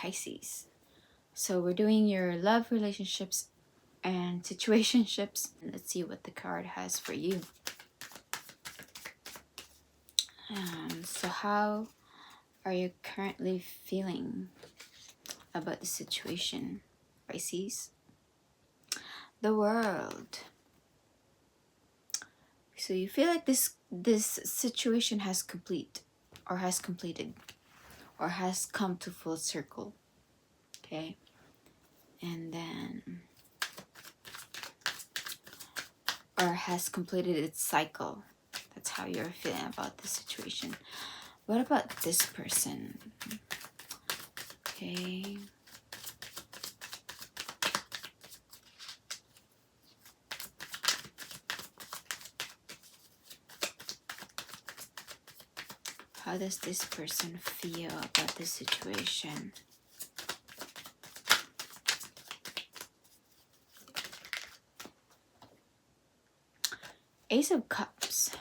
Pisces. So we're doing your love, relationships, and situationships. Let's see what the card has for you. So how are you currently feeling about the situation, Pisces? The World. So you feel like this situation has completed or has come to full circle. Okay. And then, or has completed its cycle. That's how you're feeling about the situation. What about this person? Okay. How does this person feel about the situation? Ace of Cups.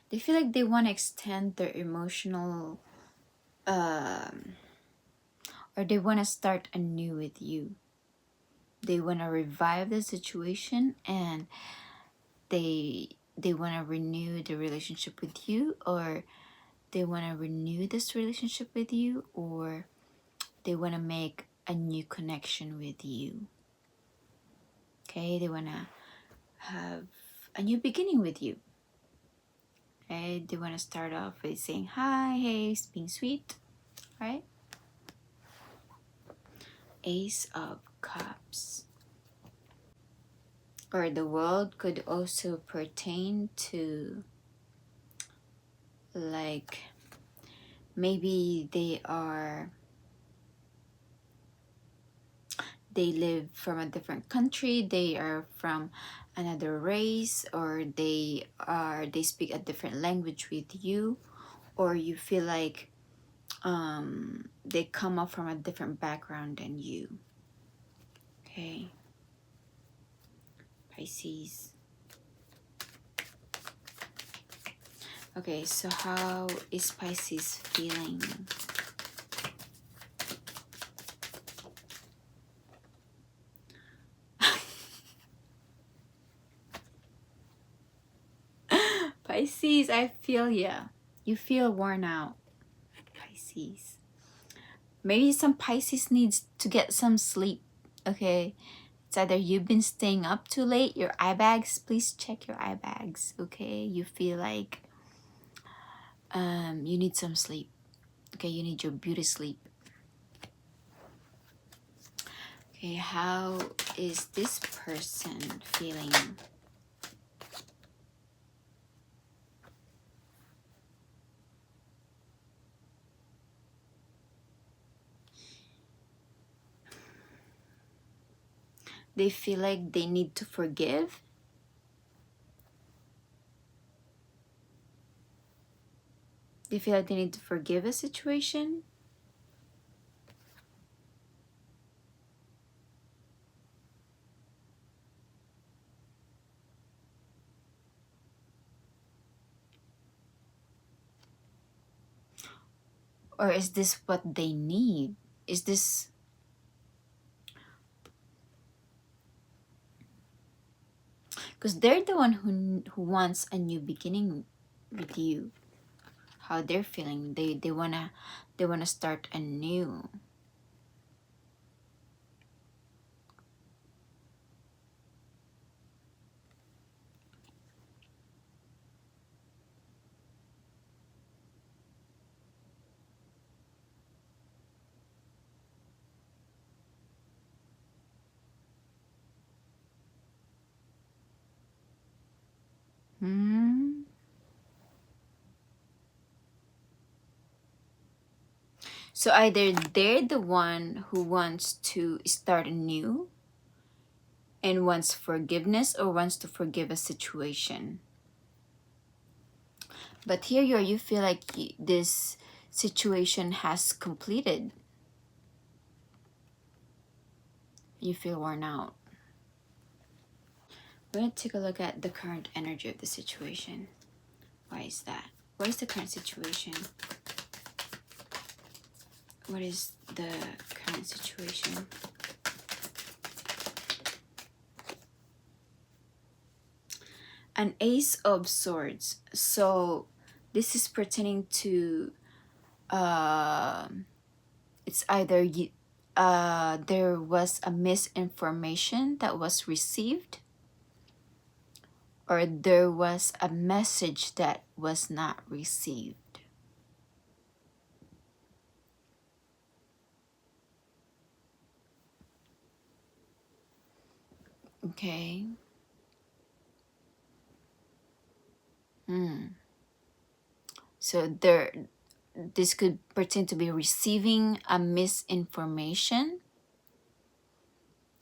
They feel like they want to extend their emotional, or they want to start anew with you. They want to revive the situation, and they want to renew the relationship with you, or they want to renew this relationship with you, or they want to make a new connection with you. Okay, they want to have a new beginning with you. Okay, they want to start off with saying hi, hey, being sweet, right? Ace of Cups. Or the World could also pertain to, like, maybe they live from a different country, they are from another race, or they speak a different language with you, or you feel like they come up from a different background than you. Okay, Pisces. Okay, so how is Pisces feeling? Pisces, I feel ya. You feel worn out, Pisces. Maybe some Pisces needs to get some sleep, okay? It's either you've been staying up too late, your eye bags, please check your eye bags, okay? You feel like you need some sleep, okay? You need your beauty sleep. Okay, how is this person feeling? They feel like they need to forgive. They feel like they need to forgive a situation. Or is this what they need? Is this... Because they're the one who wants a new beginning with you. How they're feeling. They wanna start anew. So either they're the one who wants to start anew and wants forgiveness, or wants to forgive a situation. But here you feel like this situation has completed. You feel worn out. We're going to take a look at the current energy of the situation. Why is that? What is the current situation? What is the current situation? An Ace of Swords. So this is pertaining to it's either there was a misinformation that was received, or there was a message that was not received. Okay. So this could pertain to be receiving a misinformation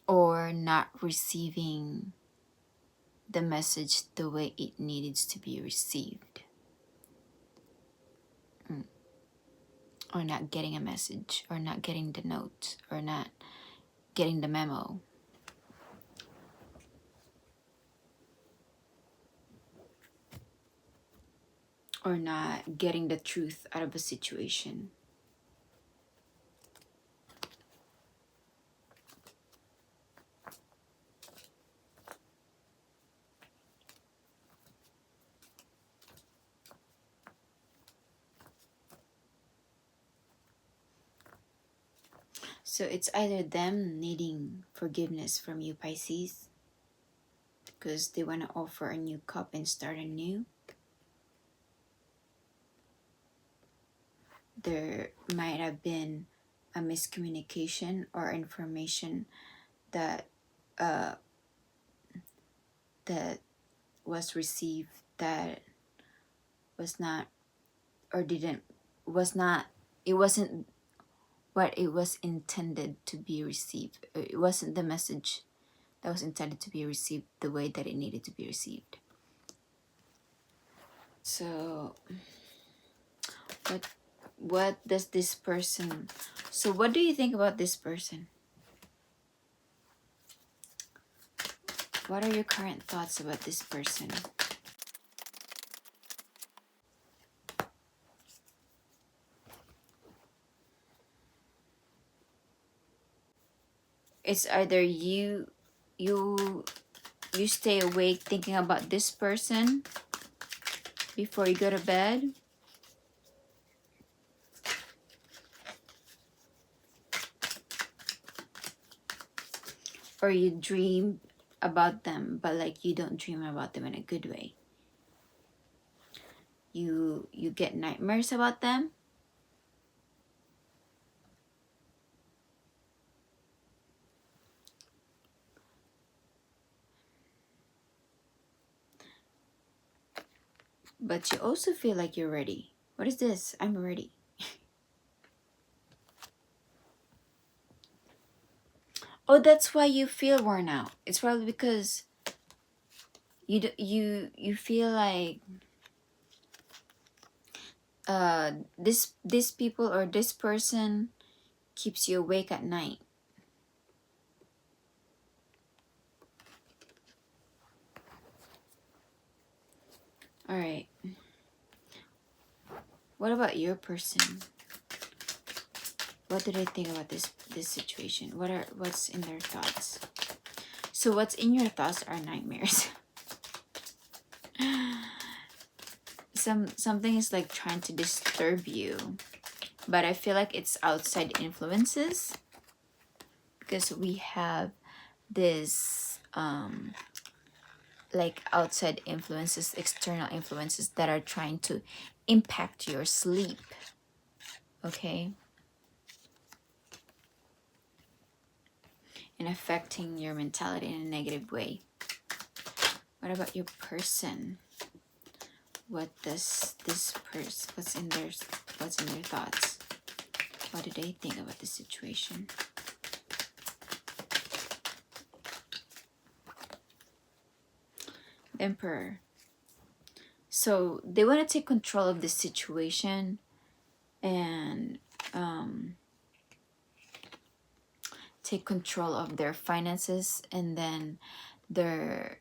or not receiving the message the way it needed to be received. Or not getting a message, or not getting the note, or not getting the memo. Or not getting the truth out of a situation. So it's either them needing forgiveness from you, Pisces, because they want to offer a new cup and start anew. There might have been a miscommunication or information that that was received that was not, or didn't, was not, it wasn't what it was intended to be received. It wasn't the message that was intended to be received the way that it needed to be received. So what does this person, so what do you think about this person? What are your current thoughts about this person? It's either you stay awake thinking about this person before you go to bed, or you dream about them, but like you don't dream about them in a good way. You get nightmares about them. But you also feel like you're ready. What is this? I'm ready. Oh, that's why you feel worn out. It's probably because you feel like this people or this person keeps you awake at night. All right. What about your person? What do they think about this situation? What's in their thoughts? So what's in your thoughts are nightmares. Something is like trying to disturb you, but I feel like it's outside influences, because we have this like outside influences, external influences that are trying to impact your sleep. Okay, and affecting your mentality in a negative way. What about your person? What does this person, what's in their thoughts? What do they think about the situation? Emperor. So they want to take control of the situation and take control of their finances, and then their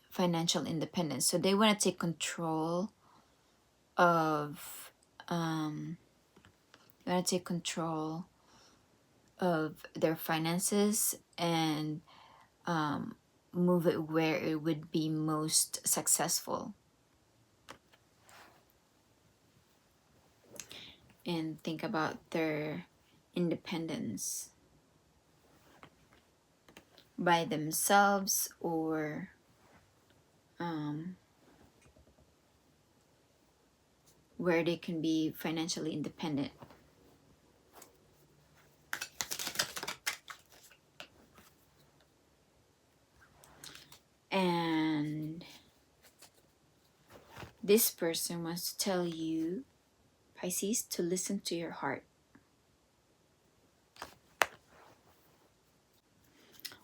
financial independence. So they want to take control of they want to take control of their finances and move it where it would be most successful. And think about their independence by themselves, or where they can be financially independent. And this person wants to tell you, Pisces, to listen to your heart.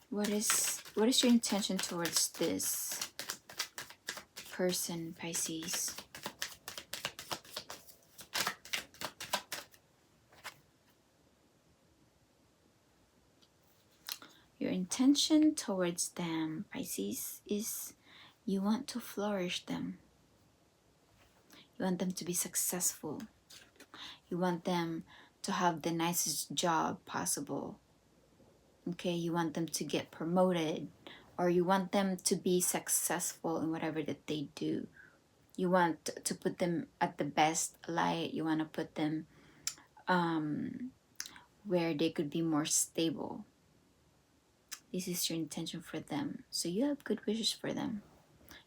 What is your intention towards this person, Pisces? Your intention towards them, Pisces, is you want to flourish them. You want them to be successful. You want them to have the nicest job possible. Okay, you want them to get promoted, or you want them to be successful in whatever that they do. You want to put them at the best light. You want to put them where they could be more stable. This is your intention for them. So you have good wishes for them.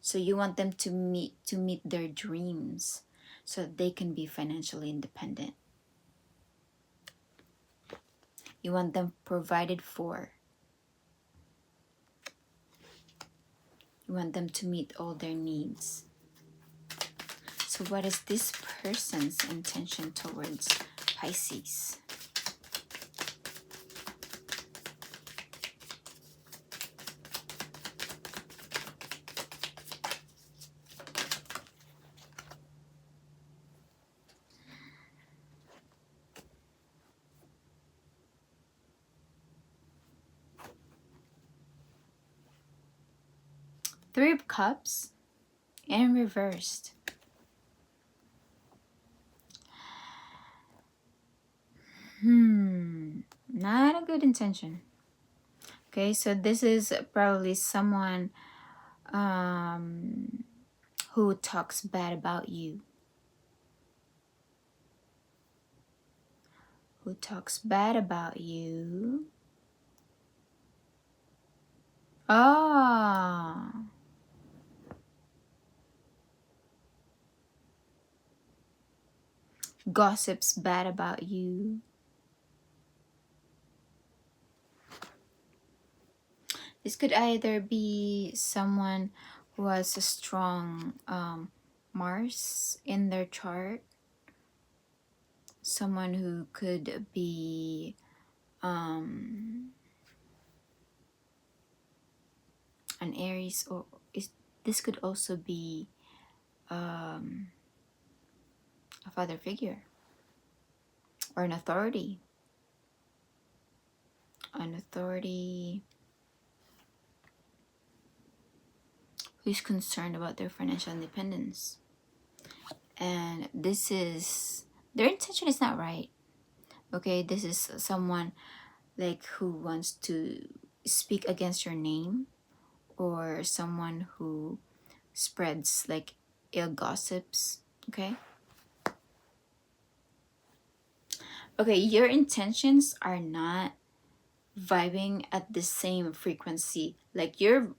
So you want them to meet their dreams so that they can be financially independent. You want them provided for. You want them to meet all their needs. So what is this person's intention towards Pisces? Three of Cups and reversed. Not a good intention. Okay, so this is probably someone who talks bad about you. Who talks bad about you. Ah. Gossips bad about you. This could either be someone who has a strong Mars in their chart. Someone who could be an Aries, or this could also be a father figure or an authority. An authority who's concerned about their financial independence. And this is, their intention is not right. Okay, this is someone like who wants to speak against your name, or someone who spreads like ill gossips. Okay, your intentions are not vibing at the same frequency. Like your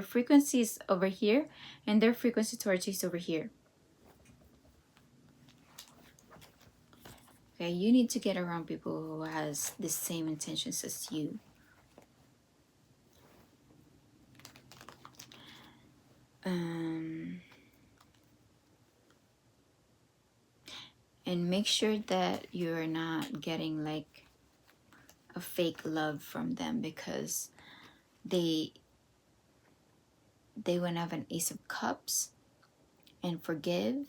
frequency is over here and their frequency towards you is over here. Okay, you need to get around people who has the same intentions as you. And make sure that you're not getting like a fake love from them, because they want to have an Ace of Cups and forgive,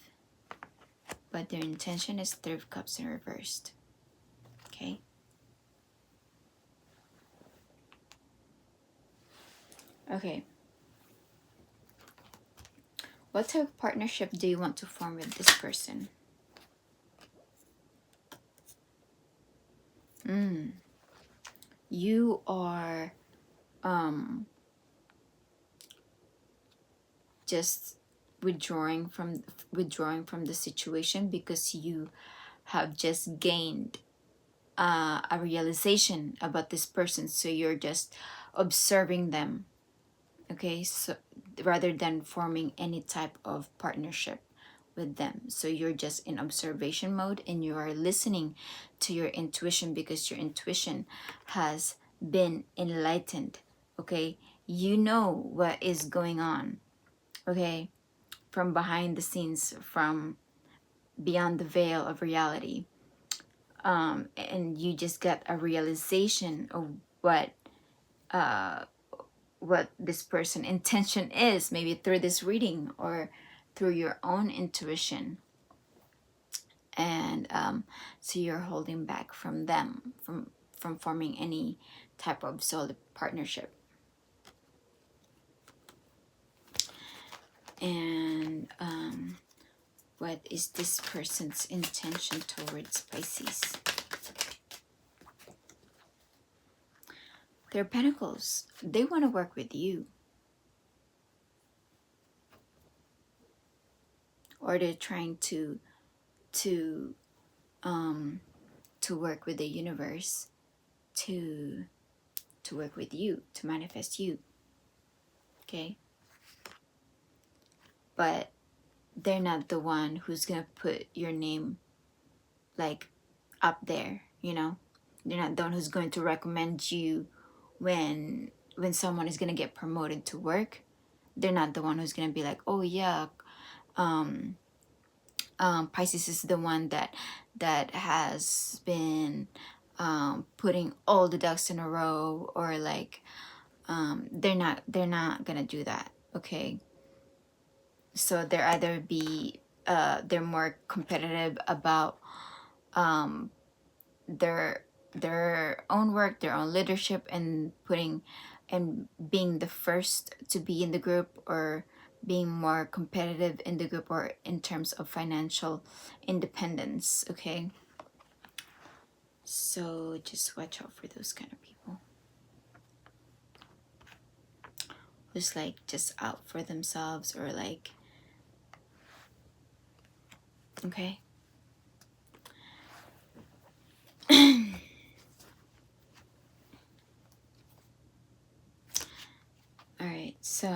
but their intention is Three of Cups in reversed. Okay, What type of partnership do you want to form with this person? You are just withdrawing from the situation because you have just gained a realization about this person, so you're just observing them. Okay, so rather than forming any type of partnership with them, so you're just in observation mode and you are listening to your intuition because your intuition has been enlightened. Okay, you know what is going on, okay, from behind the scenes, from beyond the veil of reality, and you just get a realization of what this person intention is, maybe through this reading or through your own intuition. And so you're holding back from them from forming any type of solid partnership. And what is this person's intention towards Pisces? Their pentacles, they want to work with you. Or they're trying to work with the universe, to work with you, to manifest you. Okay? But they're not the one who's gonna put your name like up there, you know? They're not the one who's going to recommend you when someone is gonna get promoted to work. They're not the one who's gonna be like, oh yeah, Pisces is the one that has been putting all the ducks in a row, or like they're not gonna do that. Okay, so they're either they're more competitive about their own work, their own leadership, and being the first to be in the group, or being more competitive in the group, or in terms of financial independence. Okay, so just watch out for those kind of people who's like just out for themselves, or like, okay. All right, so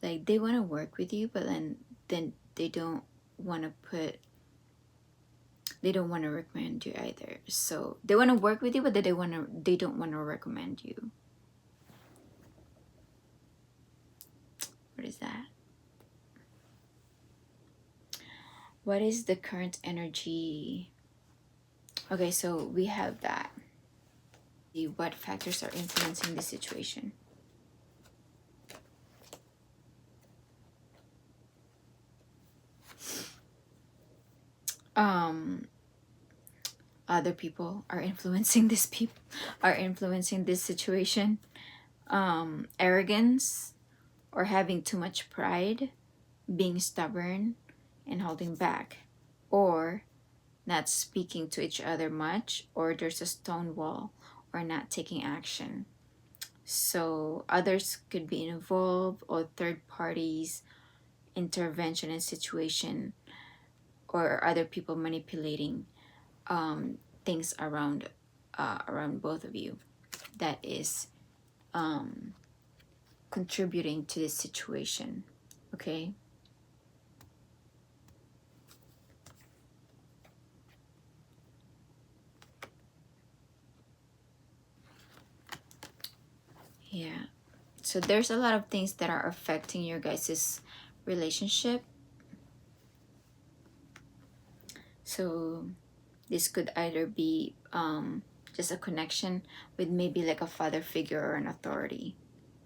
like they want to work with you, but then they don't want to recommend you either. So they want to work with you, but they don't want to recommend you. What is that? What is the current energy? Okay, so we have that. What factors are influencing the situation? Other people are influencing this situation. Arrogance, or having too much pride, being stubborn and holding back, or not speaking to each other much, or there's a stone wall, or not taking action. So others could be involved, or third parties intervention in situation, or other people manipulating things around both of you, that is contributing to this situation. Okay, yeah, so there's a lot of things that are affecting your guys' relationship. So this could either be just a connection with maybe like a father figure or an authority.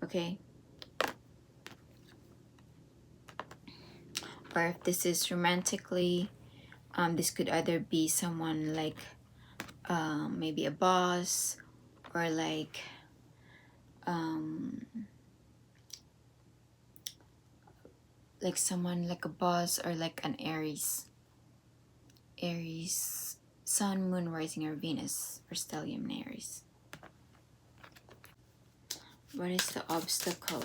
Okay, or if this is romantically, this could either be someone like maybe a boss, or like someone like a boss, or like an Aries, Sun, Moon, Rising, or Venus, or stellium in Aries. What is the obstacle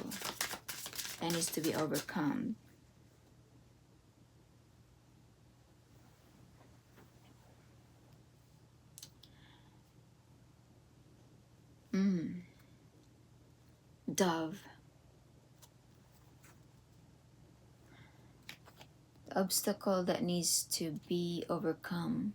that needs to be overcome? Dove. The obstacle that needs to be overcome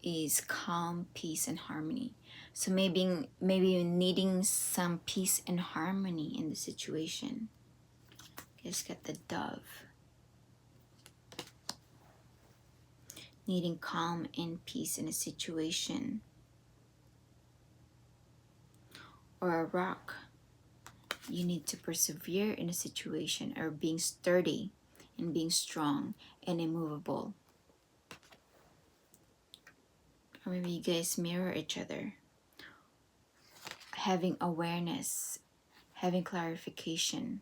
is calm, peace, and harmony. So maybe you're needing some peace and harmony in the situation. Let's get the Dove. Needing calm and peace in a situation. Or a rock. You need to persevere in a situation, or being sturdy and being strong and immovable. Or maybe you guys mirror each other. Having awareness, having clarification,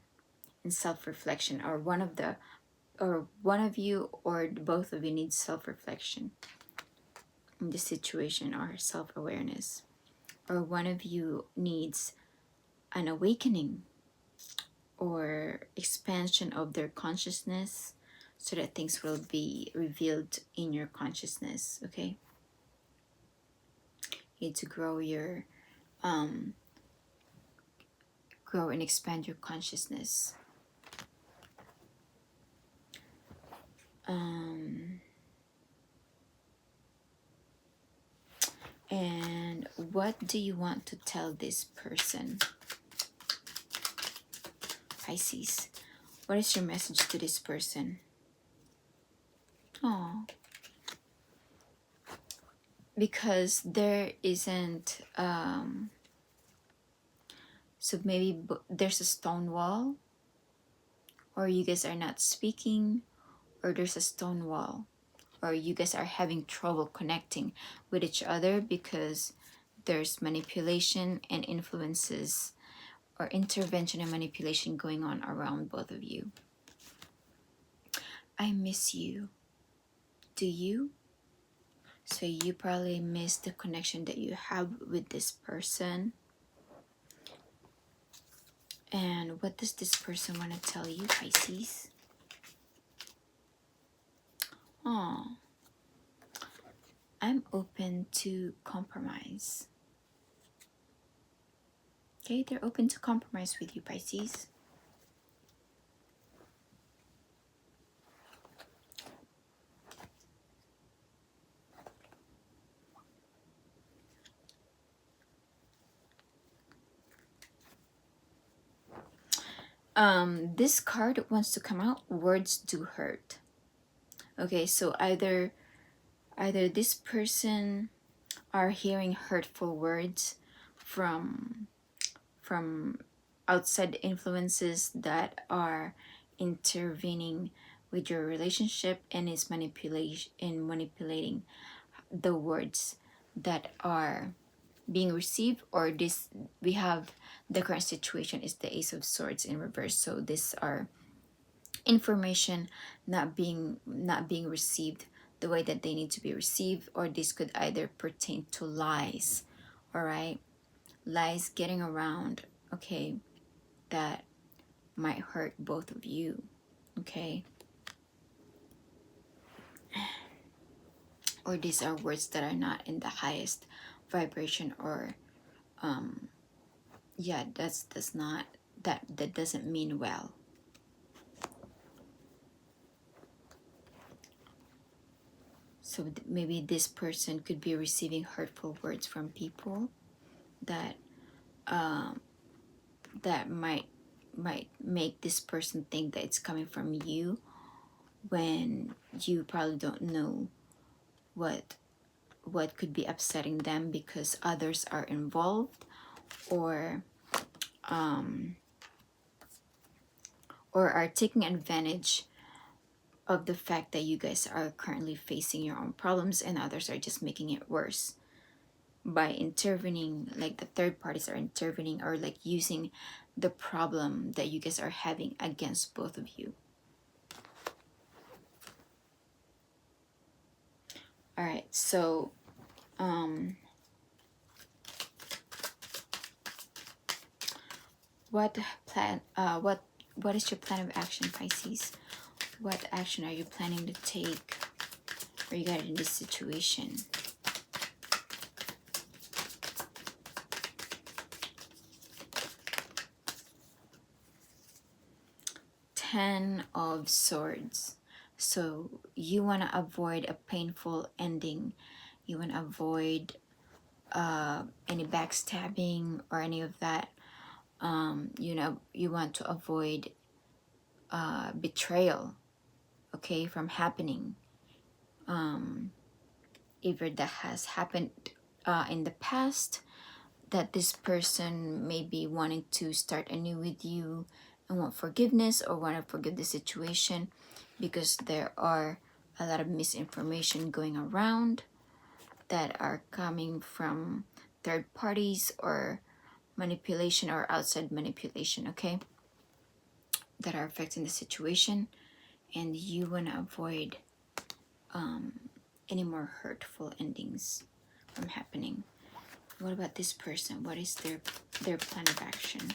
and self-reflection, or one of you or both of you needs self-reflection in this situation, or self-awareness, or one of you needs an awakening or expansion of their consciousness, so that things will be revealed in your consciousness. Okay, you need to grow and expand your consciousness. And what do you want to tell this person? Pisces, what is your message to this person? Oh, because there isn't so maybe there's a stone wall, or you guys are not speaking, or there's a stone wall, or you guys are having trouble connecting with each other because there's manipulation and influences, or intervention and manipulation going on around both of you. I miss you. Do you? So you probably miss the connection that you have with this person. And what does this person want to tell you, Pisces? Oh, I'm open to compromise. Okay, they're open to compromise with you, Pisces. This card wants to come out. Words do hurt. Okay, so either this person are hearing hurtful words from outside influences that are intervening with your relationship, and is manipulating the words that are being received, or this, we have the current situation is the Ace of Swords in reverse. So these are information not being received the way that they need to be received, or this could either pertain to lies. All right, lies getting around, okay, that might hurt both of you. Okay, or these are words that are not in the highest vibration, or yeah, that doesn't mean well. So maybe this person could be receiving hurtful words from people that that might make this person think that it's coming from you, when you probably don't know what could be upsetting them, because others are involved, or are taking advantage of the fact that you guys are currently facing your own problems, and others are just making it worse. by intervening, like the third parties are intervening or like using the problem that you guys are having against both of you. All right, so what is your plan of action, Pisces? What action are you planning to take regarding this situation? Ten of Swords. So you want to avoid a painful ending. You want to avoid any backstabbing or any of that. You know, you want to avoid betrayal, okay, from happening. Either that has happened in the past, that this person may be wanting to start anew with you and want forgiveness or want to forgive the situation, because there are a lot of misinformation going around that are coming from third parties or manipulation or outside manipulation, okay, that are affecting the situation, and you want to avoid any more hurtful endings from happening. What about this person? What is their plan of action?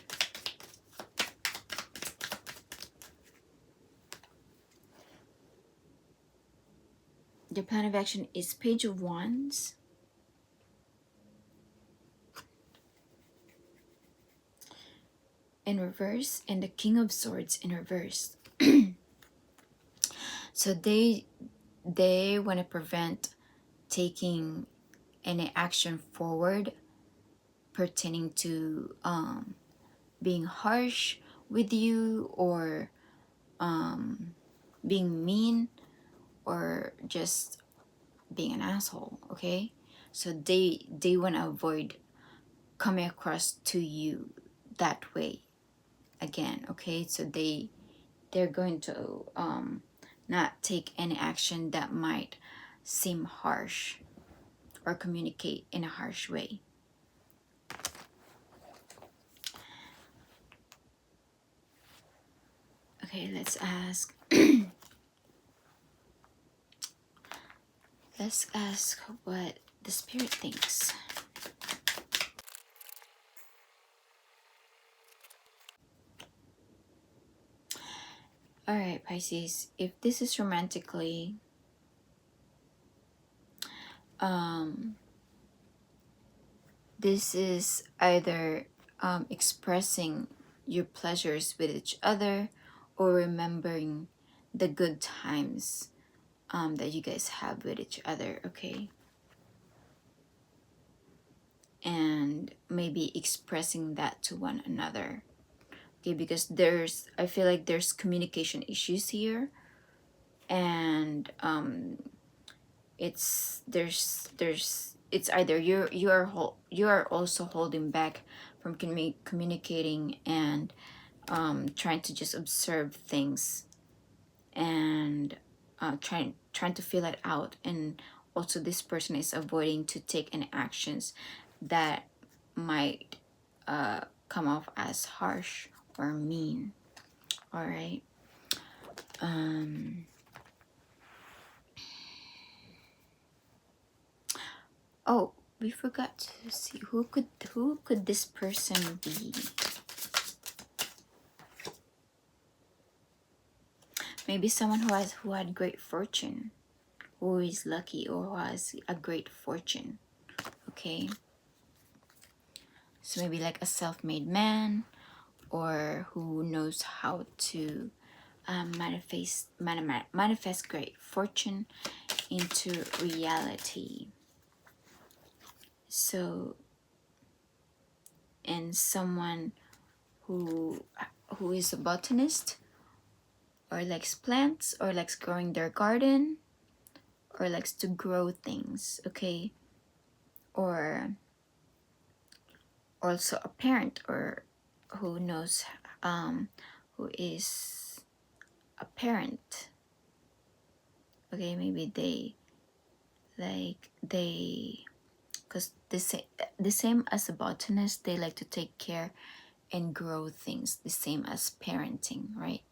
Their plan of action is Page of Wands, in reverse, and the King of Swords in reverse. So they want to prevent taking any action forward pertaining to being harsh with you or being mean or just being an asshole, okay? So they want to avoid coming across to you that way again, okay? So they're going to not take any action that might seem harsh or communicate in a harsh way. Okay, let's ask let's ask what the spirit thinks. All right, Pisces, if this is romantically, this is either expressing your pleasures with each other or remembering the good times that you guys have with each other, okay? And maybe expressing that to one another, okay? Because I feel like there's communication issues here, and it's either you are also holding back from communicating and trying to just observe things and trying to feel it out, and also this person is avoiding to take any actions that might come off as harsh or mean. All right. Oh, we forgot to see who could this person be. Maybe someone who had great fortune, who is lucky or who has a great fortune, okay? So maybe like a self-made man, or who knows how to manifest great fortune into reality. So, and someone who is a botanist, or likes plants, or likes growing their garden, or likes to grow things, okay? Or also a parent, or who knows who is a parent, okay? Maybe they because the same as a botanist, they like to take care and grow things, the same as parenting, right?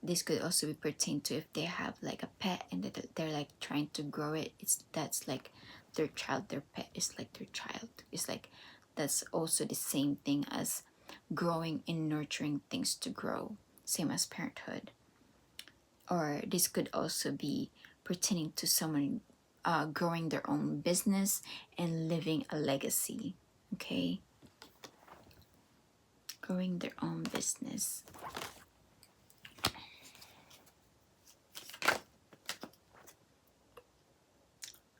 This could also be pertained to if they have like a pet and they're like trying to grow it. That's like their child. Their pet is like their child. It's like that's also the same thing as growing and nurturing things to grow, same as parenthood. Or this could also be pertaining to someone growing their own business and living a legacy. Okay, growing their own business.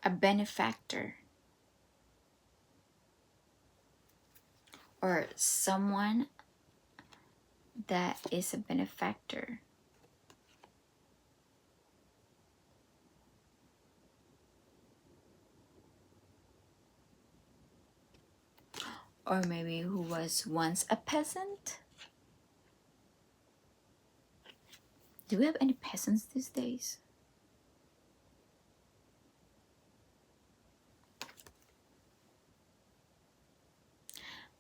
A benefactor, or someone that is a benefactor. Or maybe who was once a peasant. Do we have any peasants these days?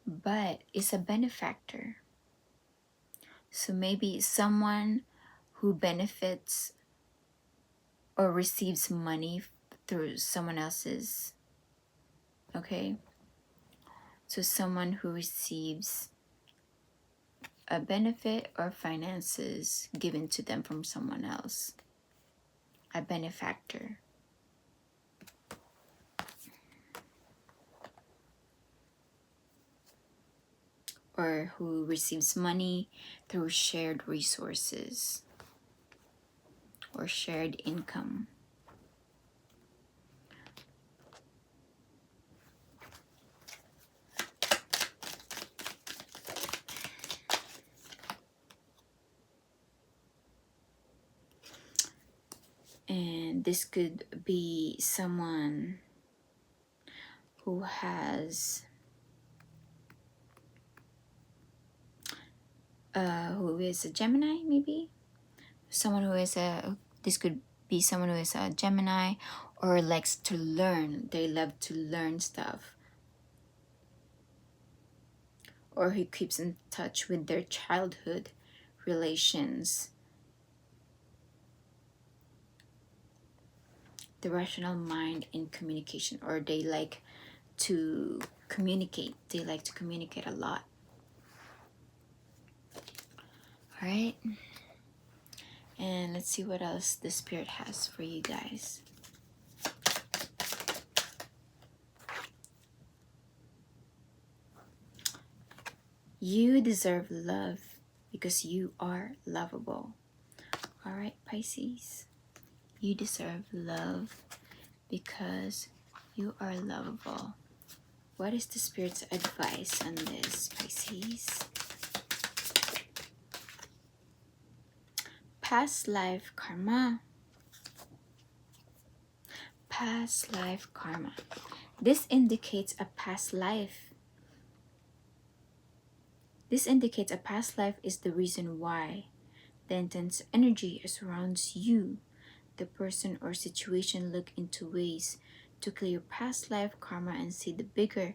But it's a benefactor. So maybe someone who benefits or receives money through someone else's, okay? So someone who receives a benefit or finances given to them from someone else. A benefactor. Or who receives money through shared resources or shared income. And this could be someone who has who is a Gemini, maybe someone who is this could be someone who is a Gemini or likes to learn. They love to learn stuff, or who keeps in touch with their childhood relations. The rational mind in communication, or they like to communicate. They like to communicate a lot. All right, and let's see what else the Spirit has for you guys. You deserve love because you are lovable. All right, Pisces, you deserve love because you are lovable. What is the Spirit's advice on this, Pisces? Past life karma. Past life karma. This indicates a past life. This indicates a past life is the reason why the intense energy surrounds you. The person or situation look into ways to clear past life karma and see the bigger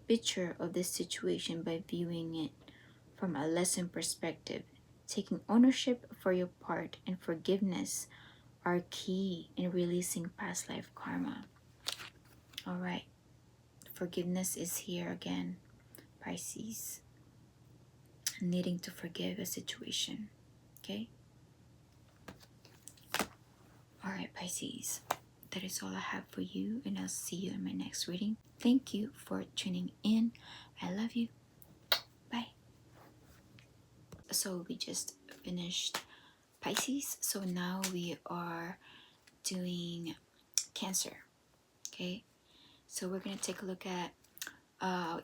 picture of this situation by viewing it from a lesson perspective. Taking ownership for your part and forgiveness are key in releasing past life karma. All right, forgiveness is here again, Pisces. Needing to forgive a situation, okay? All right, Pisces, that is all I have for you, and I'll see you in my next reading. Thank you for tuning in. I love you. Bye. So we just finished Pisces, so now we are doing Cancer, okay? So we're going to take a look at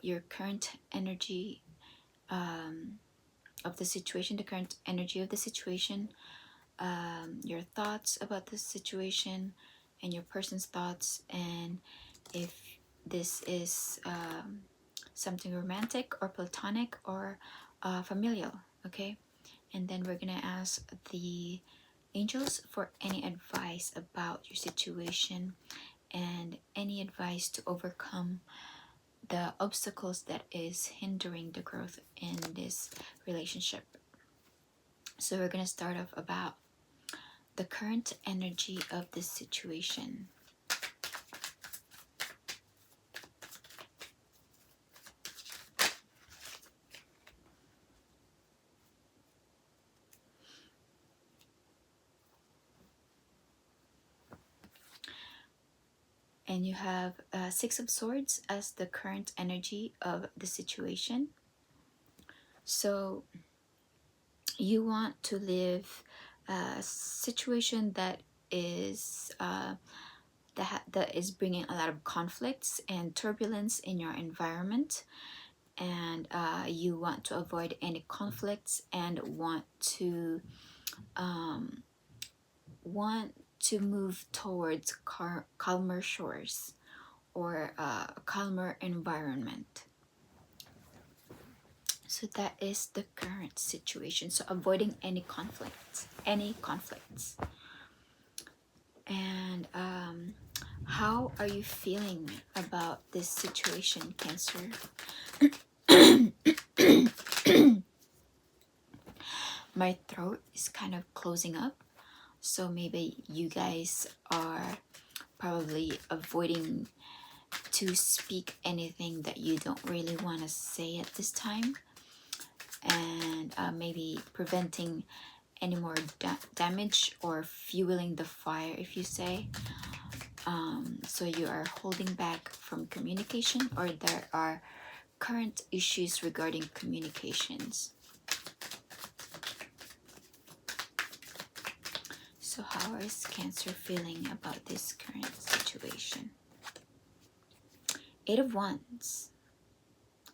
your current energy of the situation, the current energy of the situation, your thoughts about this situation, and your person's thoughts, and if this is something romantic or platonic or familial, okay? And then we're gonna ask the angels for any advice about your situation and any advice to overcome the obstacles that is hindering the growth in this relationship. So we're going to start off about the current energy of this situation. And you have Six of Swords as the current energy of the situation. So you want to live a situation that is that is bringing a lot of conflicts and turbulence in your environment, and you want to avoid any conflicts and want to move towards calmer shores or a calmer environment. So that is the current situation. So avoiding any conflicts. And how are you feeling about this situation, Cancer? My throat is kind of closing up, so maybe you guys are probably avoiding to speak anything that you don't really want to say at this time, and maybe preventing any more damage or fueling the fire, if you say. So you are holding back from communication, or there are current issues regarding communications. So how is Cancer feeling about this current situation? Eight of Wands.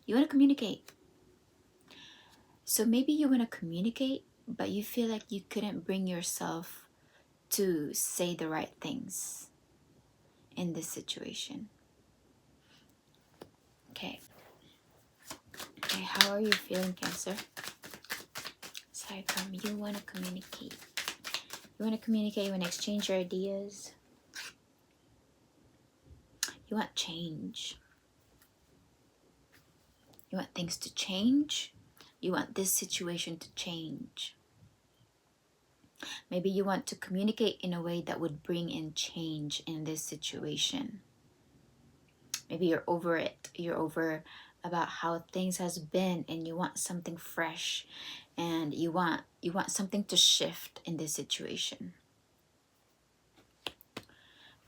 You want to communicate. So maybe you want to communicate, but you feel like you couldn't bring yourself to say the right things in this situation. Okay, how are you feeling, Cancer? Aside from you want to communicate. You want to communicate, you want to exchange your ideas. You want change. You want things to change. You want this situation to change. Maybe you want to communicate in a way that would bring in change in this situation. Maybe you're over it. You're over about how things has been, and you want something fresh, and you want something to shift in this situation.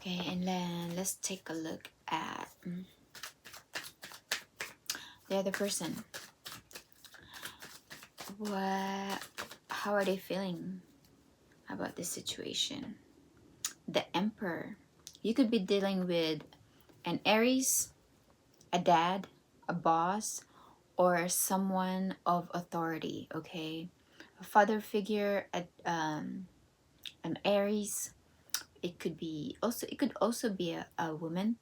Okay, and then let's take a look at the other person. How are they feeling about this situation? The Emperor. You could be dealing with an Aries, a dad, a boss, or someone of authority, okay? A father figure, an Aries. It could also be a woman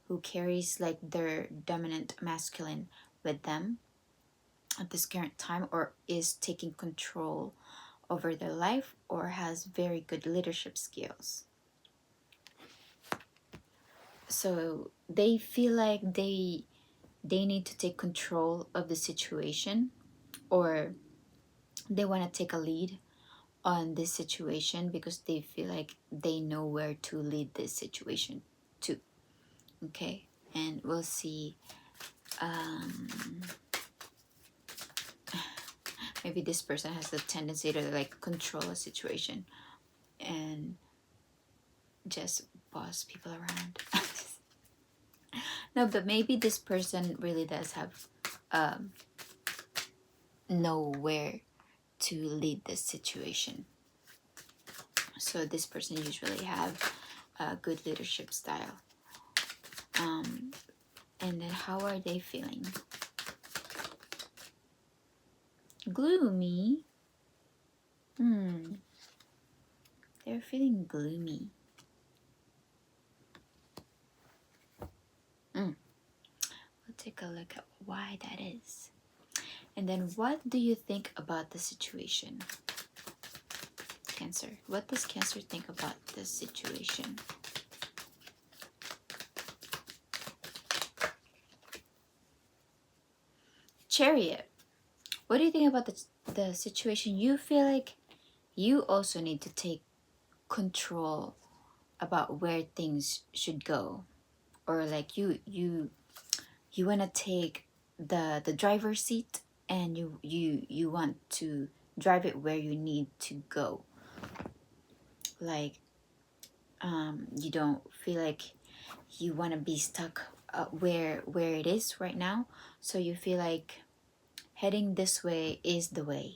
who carries like their dominant masculine with them at this current time, or is taking control over their life, or has very good leadership skills. So they feel like they need to take control of the situation, or they want to take a lead on this situation because they feel like they know where to lead this situation to. Okay, and we'll see. Maybe this person has the tendency to like control a situation and just boss people around. No, but maybe this person really does have know where to lead this situation. So this person usually have a good leadership style. And then how are they feeling? Gloomy. They're feeling gloomy. We'll take a look at why that is. And then what do you think about the situation? Cancer. What does Cancer think about this situation? Chariot. What do you think about the situation? You feel like you also need to take control about where things should go, or like you want to take the driver's seat, and you want to drive it where you need to go. Like you don't feel like you want to be stuck where it is right now, so you feel like heading this way is the way.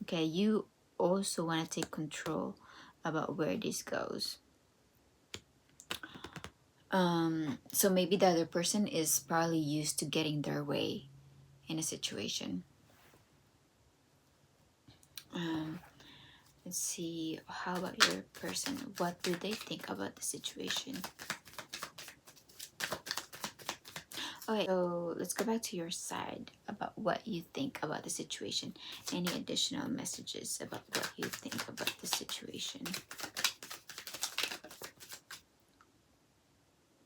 Okay, you also want to take control about where this goes. So maybe the other person is probably used to getting their way in a situation. Let's see, how about your person? What do they think about the situation? Okay, so let's go back to your side about what you think about the situation. Any additional messages about what you think about the situation?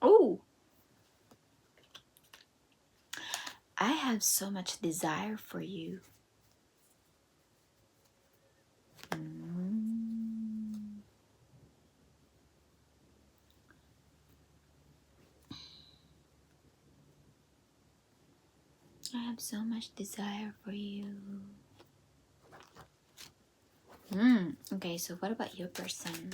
Oh, I have so much desire for you. I have so much desire for you. Okay, so what about your person?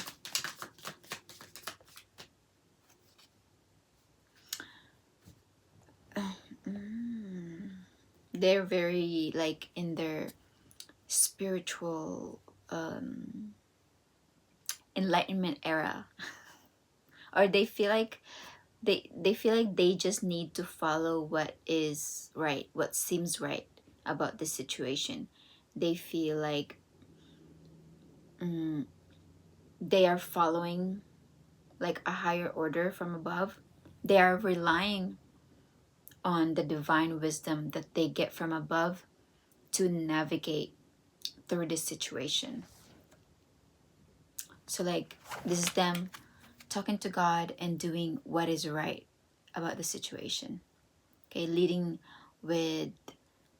They're very like in their spiritual enlightenment era. Or they feel like they feel like they just need to follow what is right, what seems right about the situation. They feel like they are following like a higher order from above. They are relying on the divine wisdom that they get from above to navigate through this situation. So like this is them talking to God and doing what is right about the situation. Okay, leading with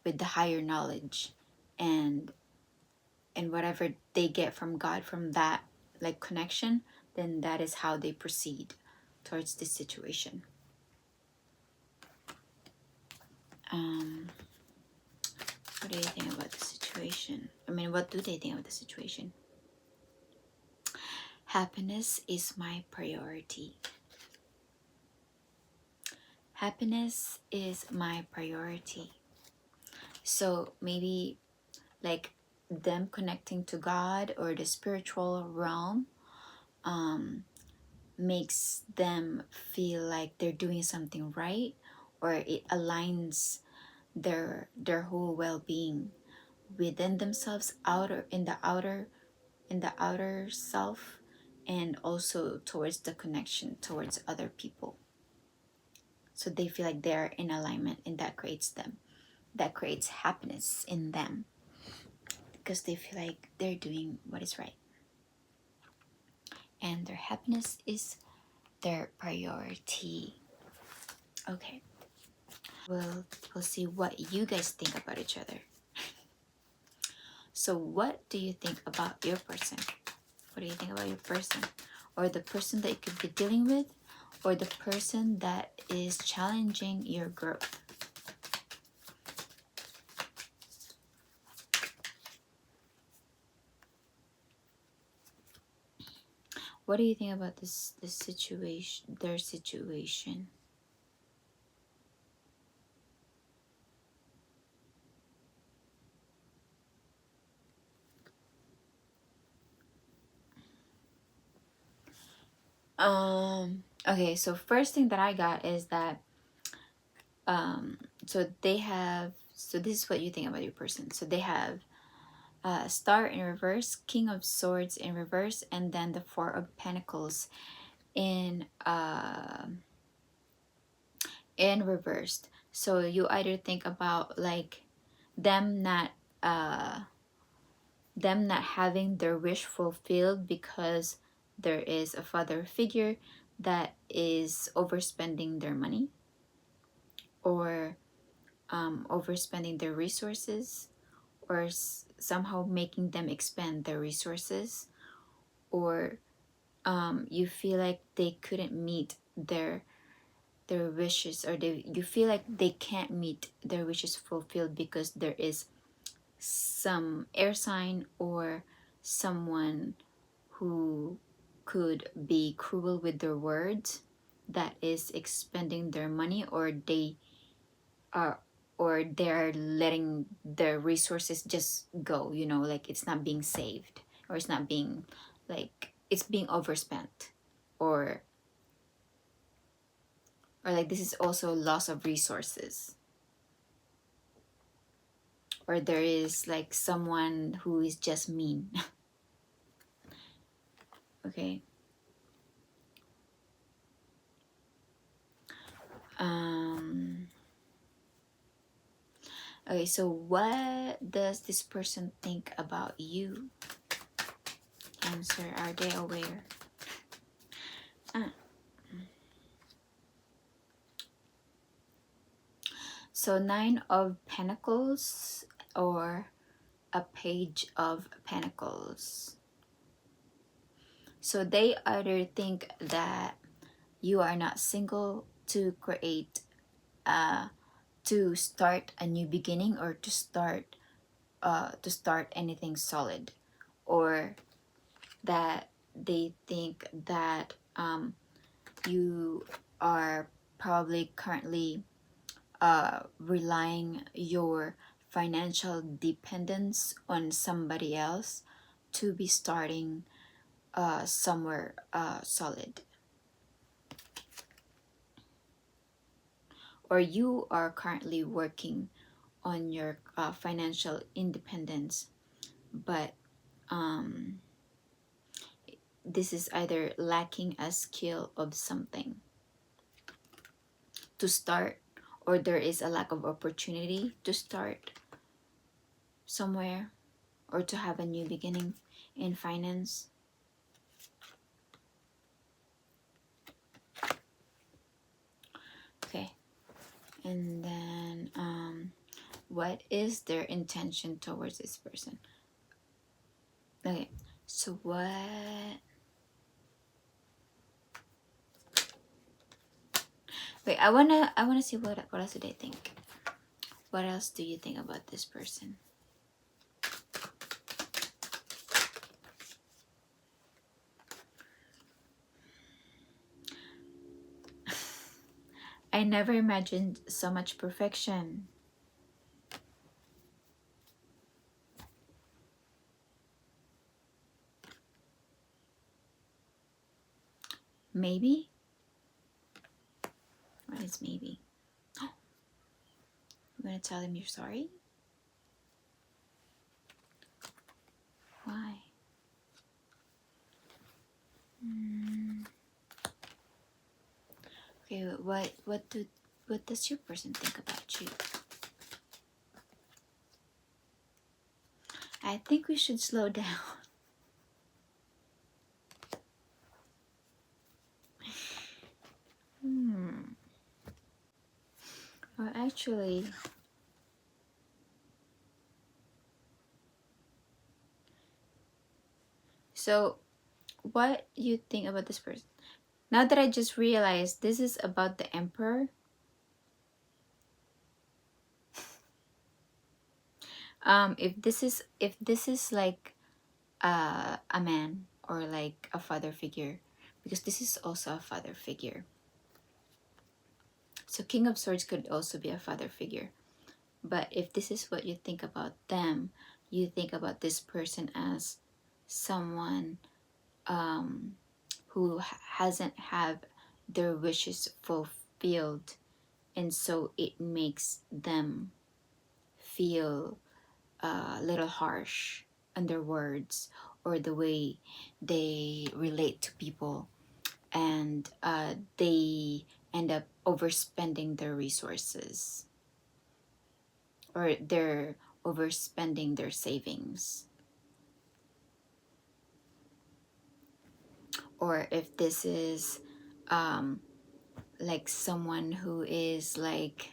the higher knowledge and whatever they get from God from that like connection, then that is how they proceed towards this situation. What do you think about the situation? I mean, what do they think about the situation? Happiness is my priority. Happiness is my priority. So maybe like them connecting to God or the spiritual realm makes them feel like they're doing something right, or it aligns their whole well-being within themselves, in the outer self, and also towards the connection towards other people. So they feel like they're in alignment, and that creates happiness in them, because they feel like they're doing what is right, and their happiness is their priority. Okay, we'll see what you guys think about each other. So what do you think about your person? What do you think about your person, or the person that you could be dealing with, or the person that is challenging your growth? What do you think about this situation, their situation? Okay, so first thing that I got is that so this is what you think about your person. So they have Star in reverse, King of Swords in reverse, and then the Four of Pentacles in reversed. So you either think about like them not having their wish fulfilled because there is a father figure that is overspending their money, or overspending their resources, or somehow making them expend their resources, or you feel like they couldn't meet their wishes, or you feel like they can't meet their wishes fulfilled because there is some air sign or someone who could be cruel with their words, that is expending their money, or they are, or they're letting their resources just go, you know, like it's not being saved, or it's not being, like it's being overspent, or like this is also loss of resources, or there is like someone who is just mean. Okay. Okay, so what does this person think about you? Answer, are they aware? So 9 of Pentacles or a Page of Pentacles. So they either think that you are not single to create to start a new beginning, or to start anything solid, or that they think that you are probably currently relying your financial dependence on somebody else to be starting somewhere solid, or you are currently working on your financial independence, but this is either lacking a skill of something to start, or there is a lack of opportunity to start somewhere, or to have a new beginning in finance. Okay, and then what is their intention towards this person? Okay, so what? Wait, I wanna see what else do they think. What else do you think about this person? I never imagined so much perfection. Maybe? What is maybe? I'm gonna tell him you're sorry? Why? Okay, what does your person think about you? I think we should slow down. Well, actually, so what you think about this person? Now that I just realized this is about the Emperor. If this is like a man, or like a father figure, because this is also a father figure. So King of Swords could also be a father figure. But if this is what you think about them, you think about this person as someone who hasn't had their wishes fulfilled, and so it makes them feel a little harsh on their words, or the way they relate to people, and they end up overspending their resources, or they're overspending their savings. Or if this is like someone who is like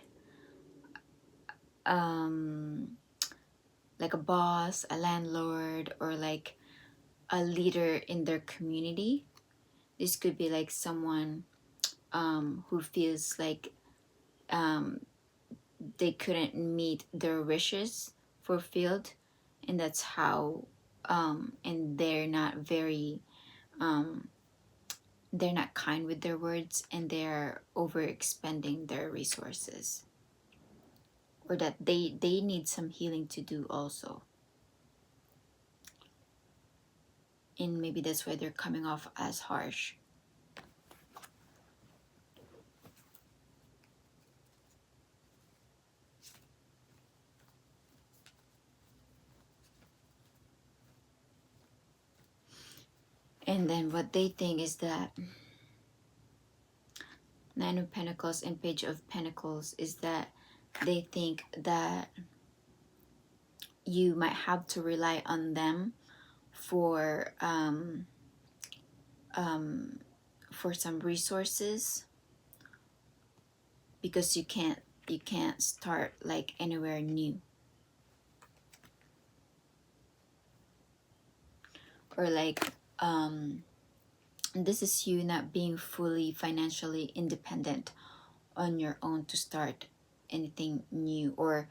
like a boss, a landlord, or like a leader in their community. This could be like someone who feels like they couldn't meet their wishes fulfilled, and that's how and they're not kind with their words, and they're overexpending their resources, or that they need some healing to do also, and maybe that's why they're coming off as harsh. And then what they think is that Nine of Pentacles and Page of Pentacles is that they think that you might have to rely on them for some resources, because you can't start like anywhere new, or like this is you not being fully financially independent on your own to start anything new, or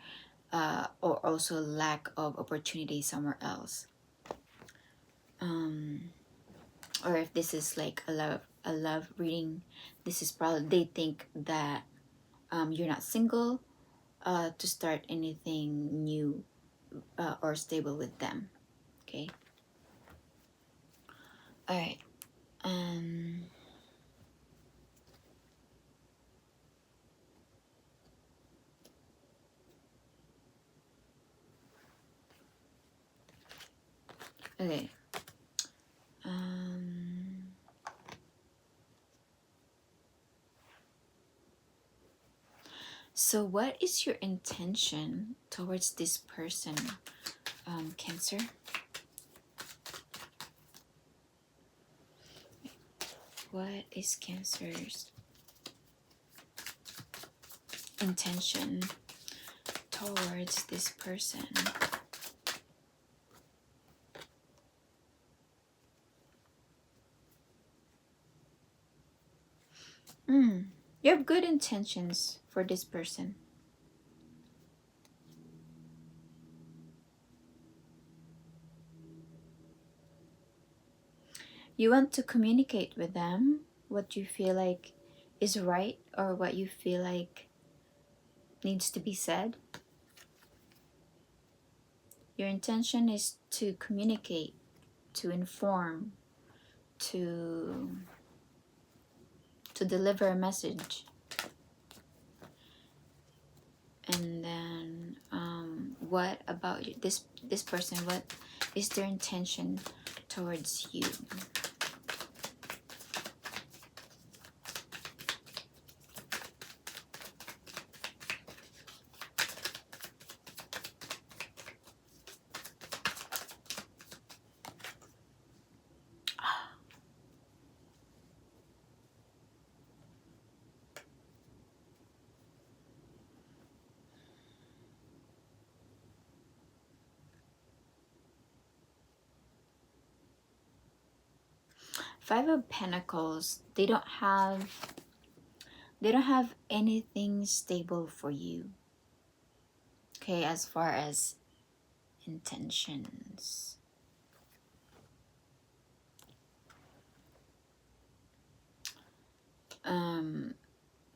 also lack of opportunity somewhere else. Or if this is like a love reading, this is probably they think that you're not single to start anything new or stable with them. Okay. All right. Okay. So what is your intention towards this person, Cancer? What is Cancer's intention towards this person? You have good intentions for this person. You want to communicate with them what you feel like is right, or what you feel like needs to be said. Your intention is to communicate, to inform, to deliver a message. And then what about you, this person? What is their intention towards you? Five of Pentacles, they don't have anything stable for you. Okay, as far as intentions.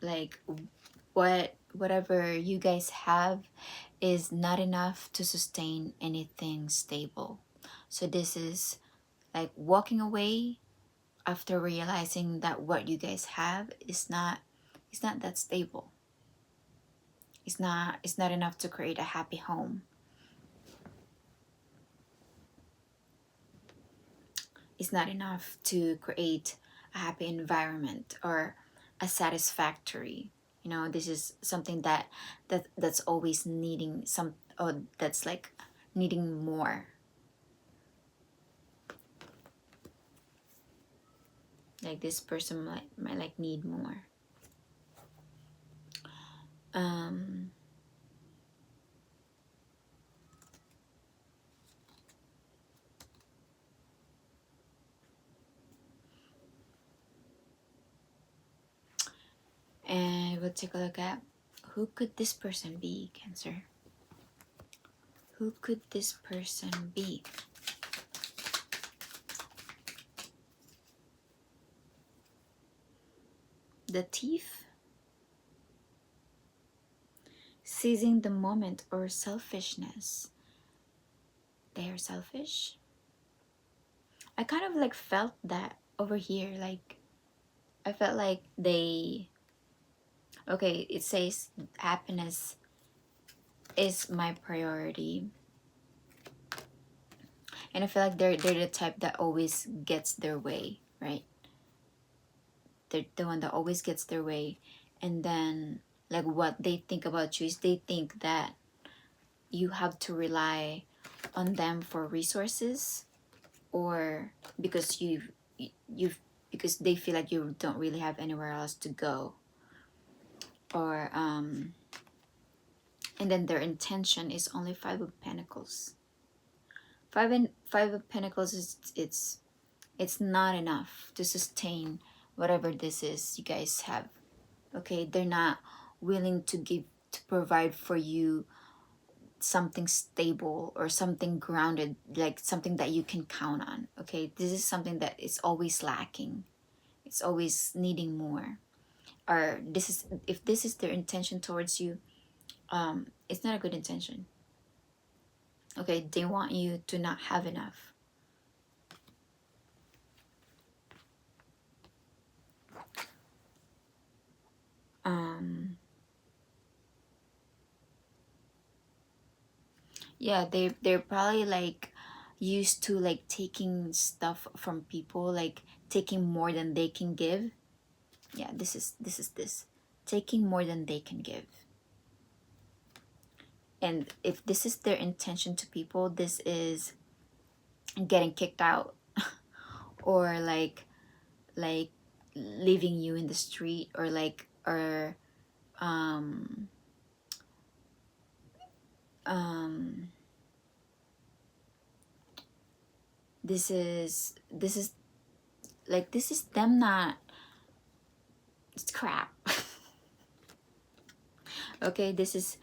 Like whatever you guys have is not enough to sustain anything stable. So this is like walking away after realizing that what you guys have is not that stable. It's not enough to create a happy home. It's not enough to create a happy environment or a satisfactory. You know, this is something that's always needing some, or that's like needing more. Like this person might like need more. we'll take a look at who could this person be, Cancer. Who could this person be? The Thief. Seizing the moment or selfishness. They are selfish. I kind of like felt that over here. Like, I felt like they... Okay, it says happiness is my priority. And I feel like they're the type that always gets their way, right? They're the one that always gets their way. And then, like, what they think about you is they think that you have to rely on them for resources, or because because they feel like you don't really have anywhere else to go, or and then their intention is only Five of Pentacles. Five of Pentacles is it's not enough to sustain whatever this is you guys have. Okay, they're not willing to provide for you something stable or something grounded, like something that you can count on. Okay, this is something that is always lacking. It's always needing more. Or this is, if this is their intention towards you, it's not a good intention. Okay, they want you to not have enough. Yeah, they're probably like used to like taking stuff from people, like taking more than they can give. Yeah, this is taking more than they can give. And if this is their intention to people, this is getting kicked out or like leaving you in the street, or this is like, this is them not, it's crap. Okay, this is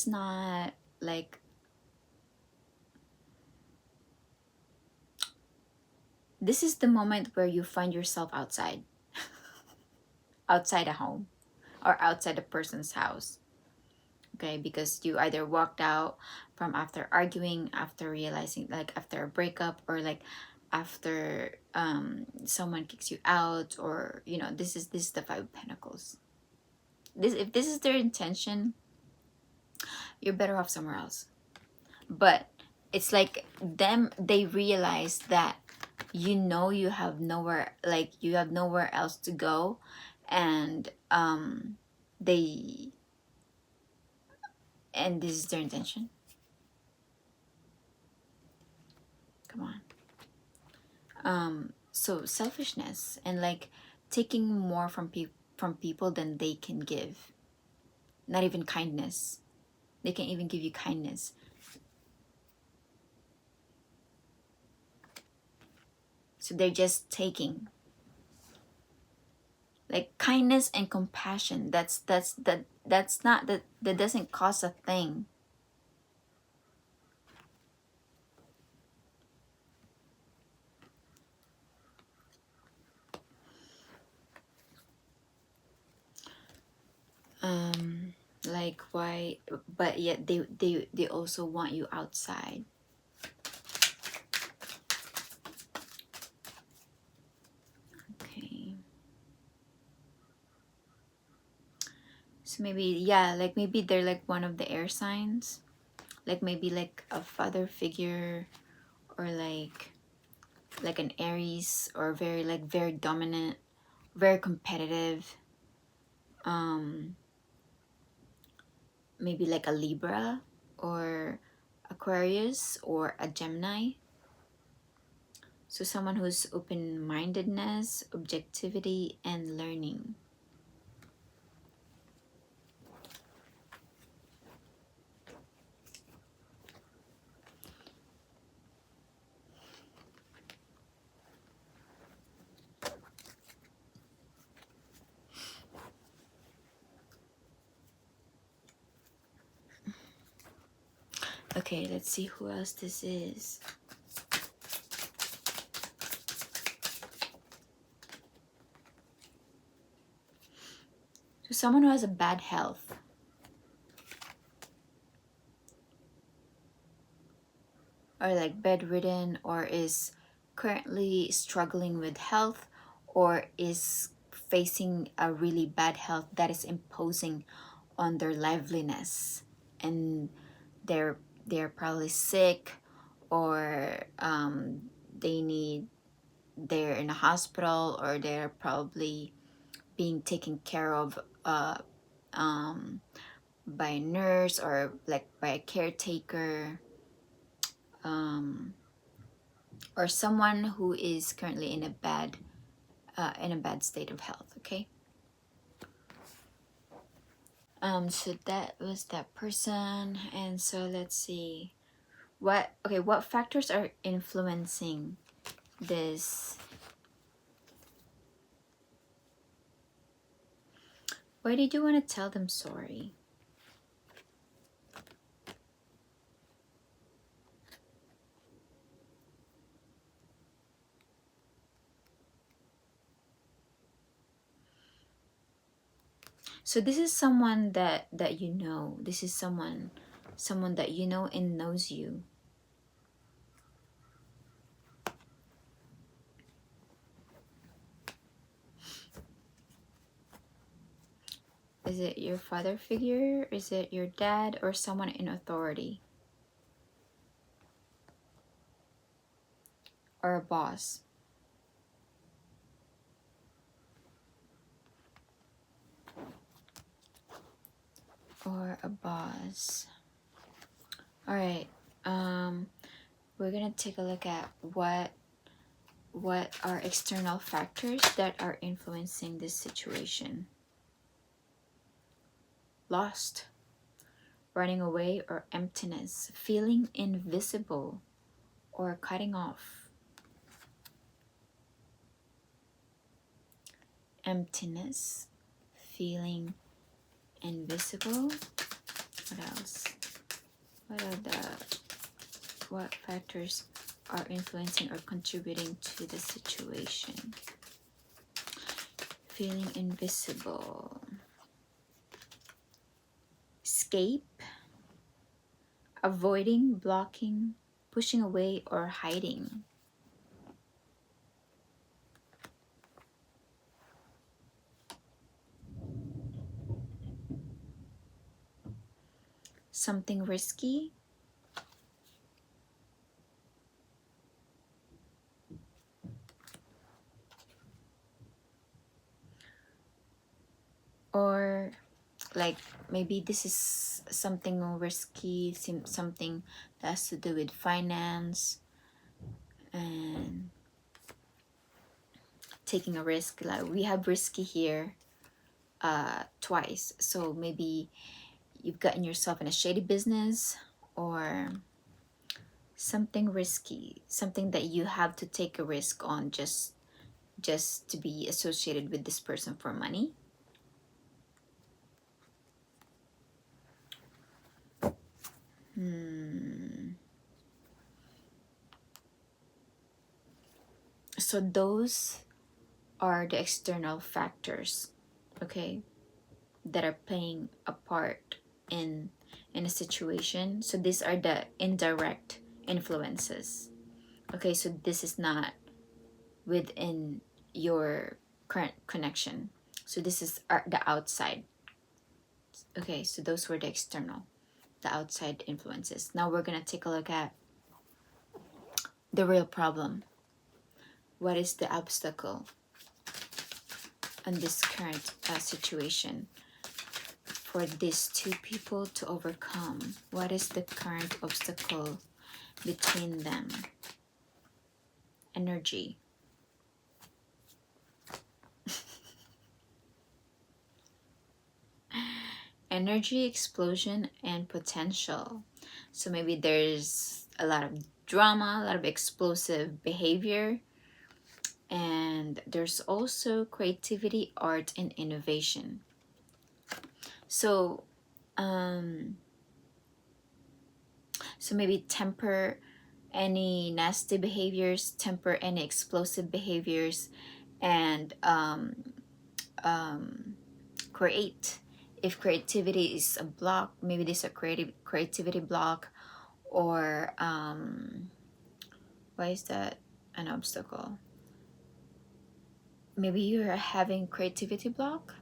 not like, this is the moment where you find yourself outside outside a home or outside a person's house. Okay, because you either walked out from after arguing, after realizing, like after a breakup, or like after someone kicks you out, or you know, this is the Five of Pentacles. If this is their intention, you're better off somewhere else. But it's like they realize that you have nowhere, like you have nowhere else to go, and this is their intention. Come on. So selfishness and like taking more from people than they can give. Not even kindness. They can't even give you kindness. So they're just taking. Like kindness and compassion, that doesn't cost a thing. Like why, but yet they also want you outside. Okay, so maybe, yeah, like maybe they're like one of the air signs, like maybe like a father figure, or like an Aries, or very dominant, very competitive. Maybe like a Libra or Aquarius or a Gemini. So someone who's open-mindedness, objectivity, and learning. Okay, let's see who else this is. So someone who has a bad health. Or like bedridden, or is currently struggling with health, or is facing a really bad health that is imposing on their liveliness, and they're probably sick, or they're in a hospital, or they're probably being taken care of by a nurse, or like by a caretaker, or someone who is currently in a bad state of health. Okay. So that was that person. And so let's see what factors are influencing this. Why did you want to tell them sorry? So this is someone that you know. This is someone that you know and knows you. Is it your father figure? Is it your dad, or someone in authority? Or a boss? Or a boss. All right. We're gonna take a look at what are external factors that are influencing this situation. Lost, running away, or emptiness, feeling invisible, or cutting off. Emptiness, feeling invisible. What else? What factors are influencing or contributing to the situation? Feeling invisible. Escape, avoiding, blocking, pushing away, or hiding. Something risky, or like maybe this is something risky, something that has to do with finance and taking a risk. Like we have risky here twice, so maybe you've gotten yourself in a shady business, or something risky, something that you have to take a risk on just to be associated with this person for money. So those are the external factors, okay, that are playing a part in a situation. So these are the indirect influences. Okay, so this is not within your current connection. So this is the outside. Okay, so those were the external, the outside influences. Now we're gonna take a look at the real problem. What is the obstacle in this current situation for these two people to overcome? What is the current obstacle between them? Energy. Energy, explosion, and potential. So maybe there's a lot of drama, a lot of explosive behavior, and there's also creativity, art, and innovation. So So maybe temper any nasty behaviors, temper any explosive behaviors, and create. If creativity is a block, maybe this is a creativity block, or why is that an obstacle? Maybe you're having creativity block,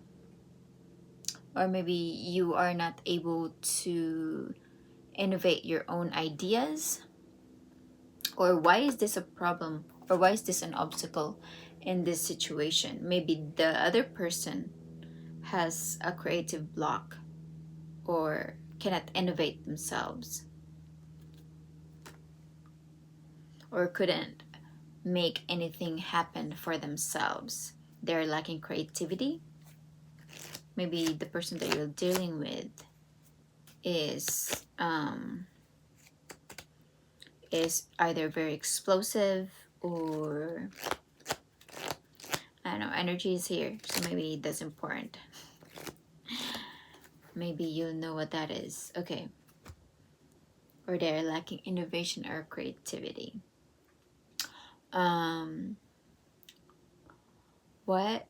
or maybe you are not able to innovate your own ideas. Or why is this a problem, or why is this an obstacle in this situation? Maybe the other person has a creative block or cannot innovate themselves, or couldn't make anything happen for themselves. They're lacking creativity. Maybe the person that you're dealing with is either very explosive, or I don't know, energy is here, so maybe that's important. Maybe you'll know what that is. Okay. Or they're lacking innovation or creativity. What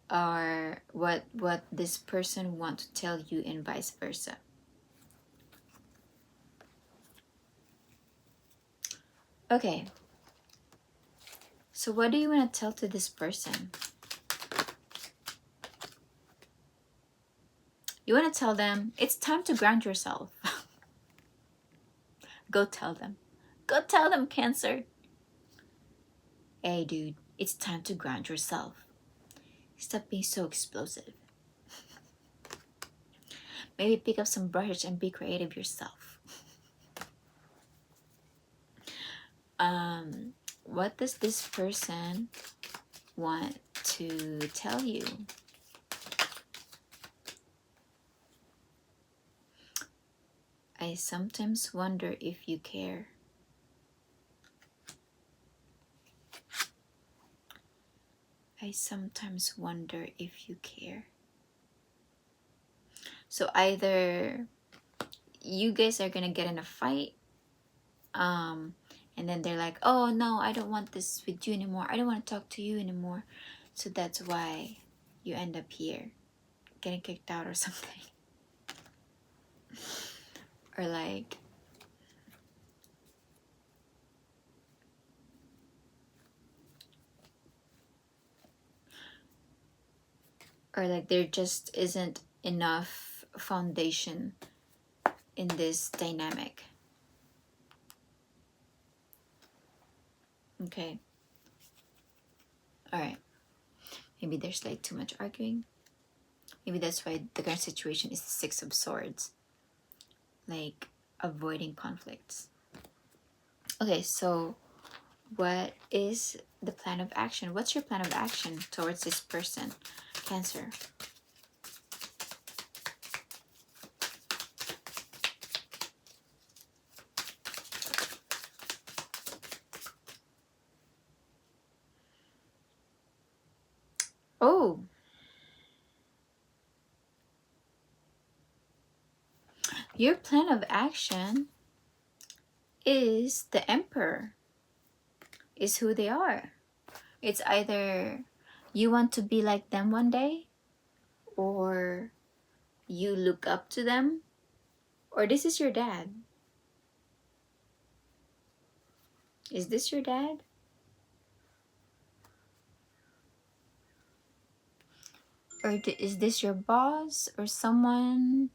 this person want to tell you, and vice versa. Okay. So what do you want to tell to this person? You want to tell them it's time to ground yourself. Go tell them. Go tell them, Cancer. Hey dude, it's time to ground yourself. Stop being so explosive. Maybe pick up some brushes and be creative yourself. What does this person want to tell you? I sometimes wonder if you care. I sometimes wonder if you care. So either you guys are gonna get in a fight, and then they're like, oh no, I don't want this with you anymore. I don't want to talk to you anymore. So that's why you end up here, getting kicked out or something. Or like, there just isn't enough foundation in this dynamic. Okay. All right. Maybe there's like too much arguing. Maybe that's why the current situation is the Six of Swords. Like avoiding conflicts. Okay, so what is the plan of action? What's your plan of action towards this person, Cancer? Oh, your plan of action is the Emperor, is who they are. It's either you want to be like them one day, or you look up to them, or this is your dad. Is this your dad? Or is this your boss, or someone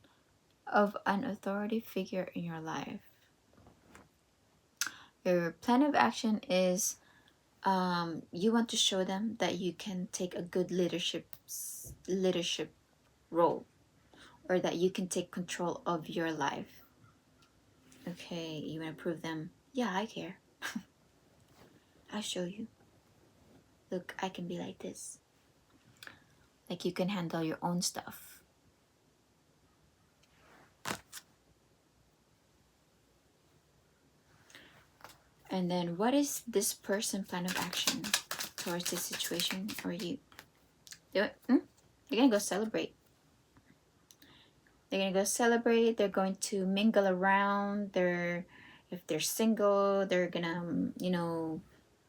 of an authority figure in your life? Your plan of action is you want to show them that you can take a good leadership role, or that you can take control of your life. Okay, you want to prove them, yeah, I care. I'll show you. Look, I can be like this. Like you can handle your own stuff. And then what is this person's plan of action towards this situation, or you? They're gonna go celebrate. They're gonna go celebrate. They're going to mingle around. They're If they're single, they're gonna, you know,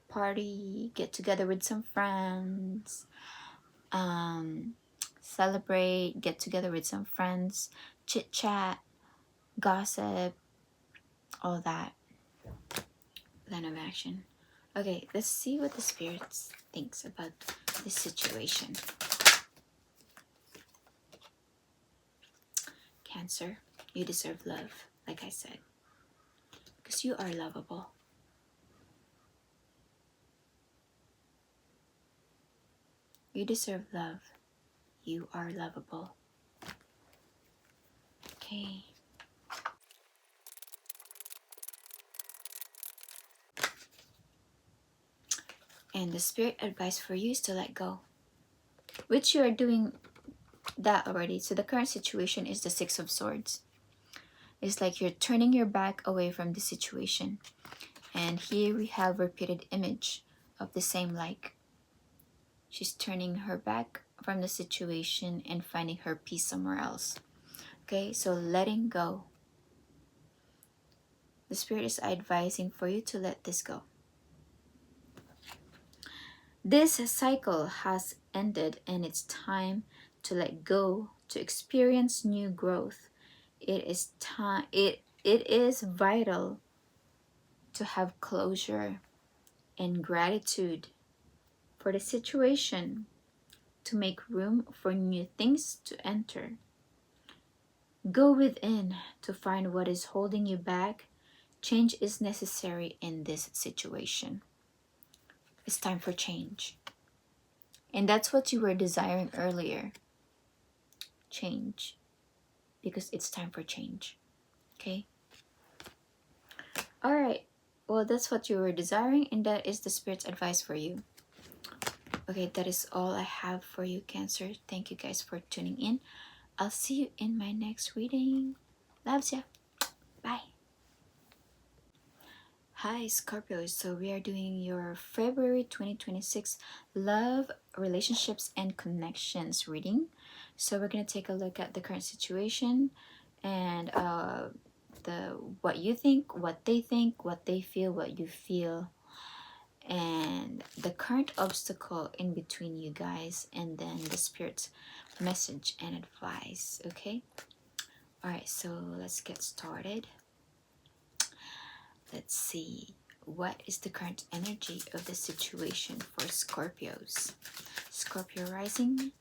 party, get together with some friends, celebrate, get together with some friends, chit chat, gossip, all that plan of action. Okay, let's see what the spirits thinks about this situation. Cancer, you deserve love, like I said, because you are lovable. You deserve love. You are lovable. Okay. And the spirit advice for you is to let go, which you are doing that already. So the current situation is the Six of Swords. It's like you're turning your back away from the situation. And here we have repeated image of the same like. She's turning her back from the situation and finding her peace somewhere else. Okay, so letting go. The spirit is advising for you to let this go. This cycle has ended and it's time to let go, to experience new growth. It is time, it is vital to have closure and gratitude for the situation, to make room for new things to enter. Go within to find what is holding you back. Change is necessary in this situation. It's time for change. And that's what you were desiring earlier. Change. Because it's time for change. Okay? Alright. Well, that's what you were desiring, and that is the spirit's advice for you. Okay, that is all I have for you, Cancer. Thank you guys for tuning in. I'll see you in my next reading. Loves ya. Bye. Hi, Scorpio. So we are doing your February 2026 love, relationships, and connections reading. So we're going to take a look at the current situation and what you think, what they think, what they feel, what you feel, and the current obstacle in between you guys, and then the spirit's message and advice. Okay? All right, so let's get started. Let's see, what is the current energy of the situation for Scorpios? Scorpio rising,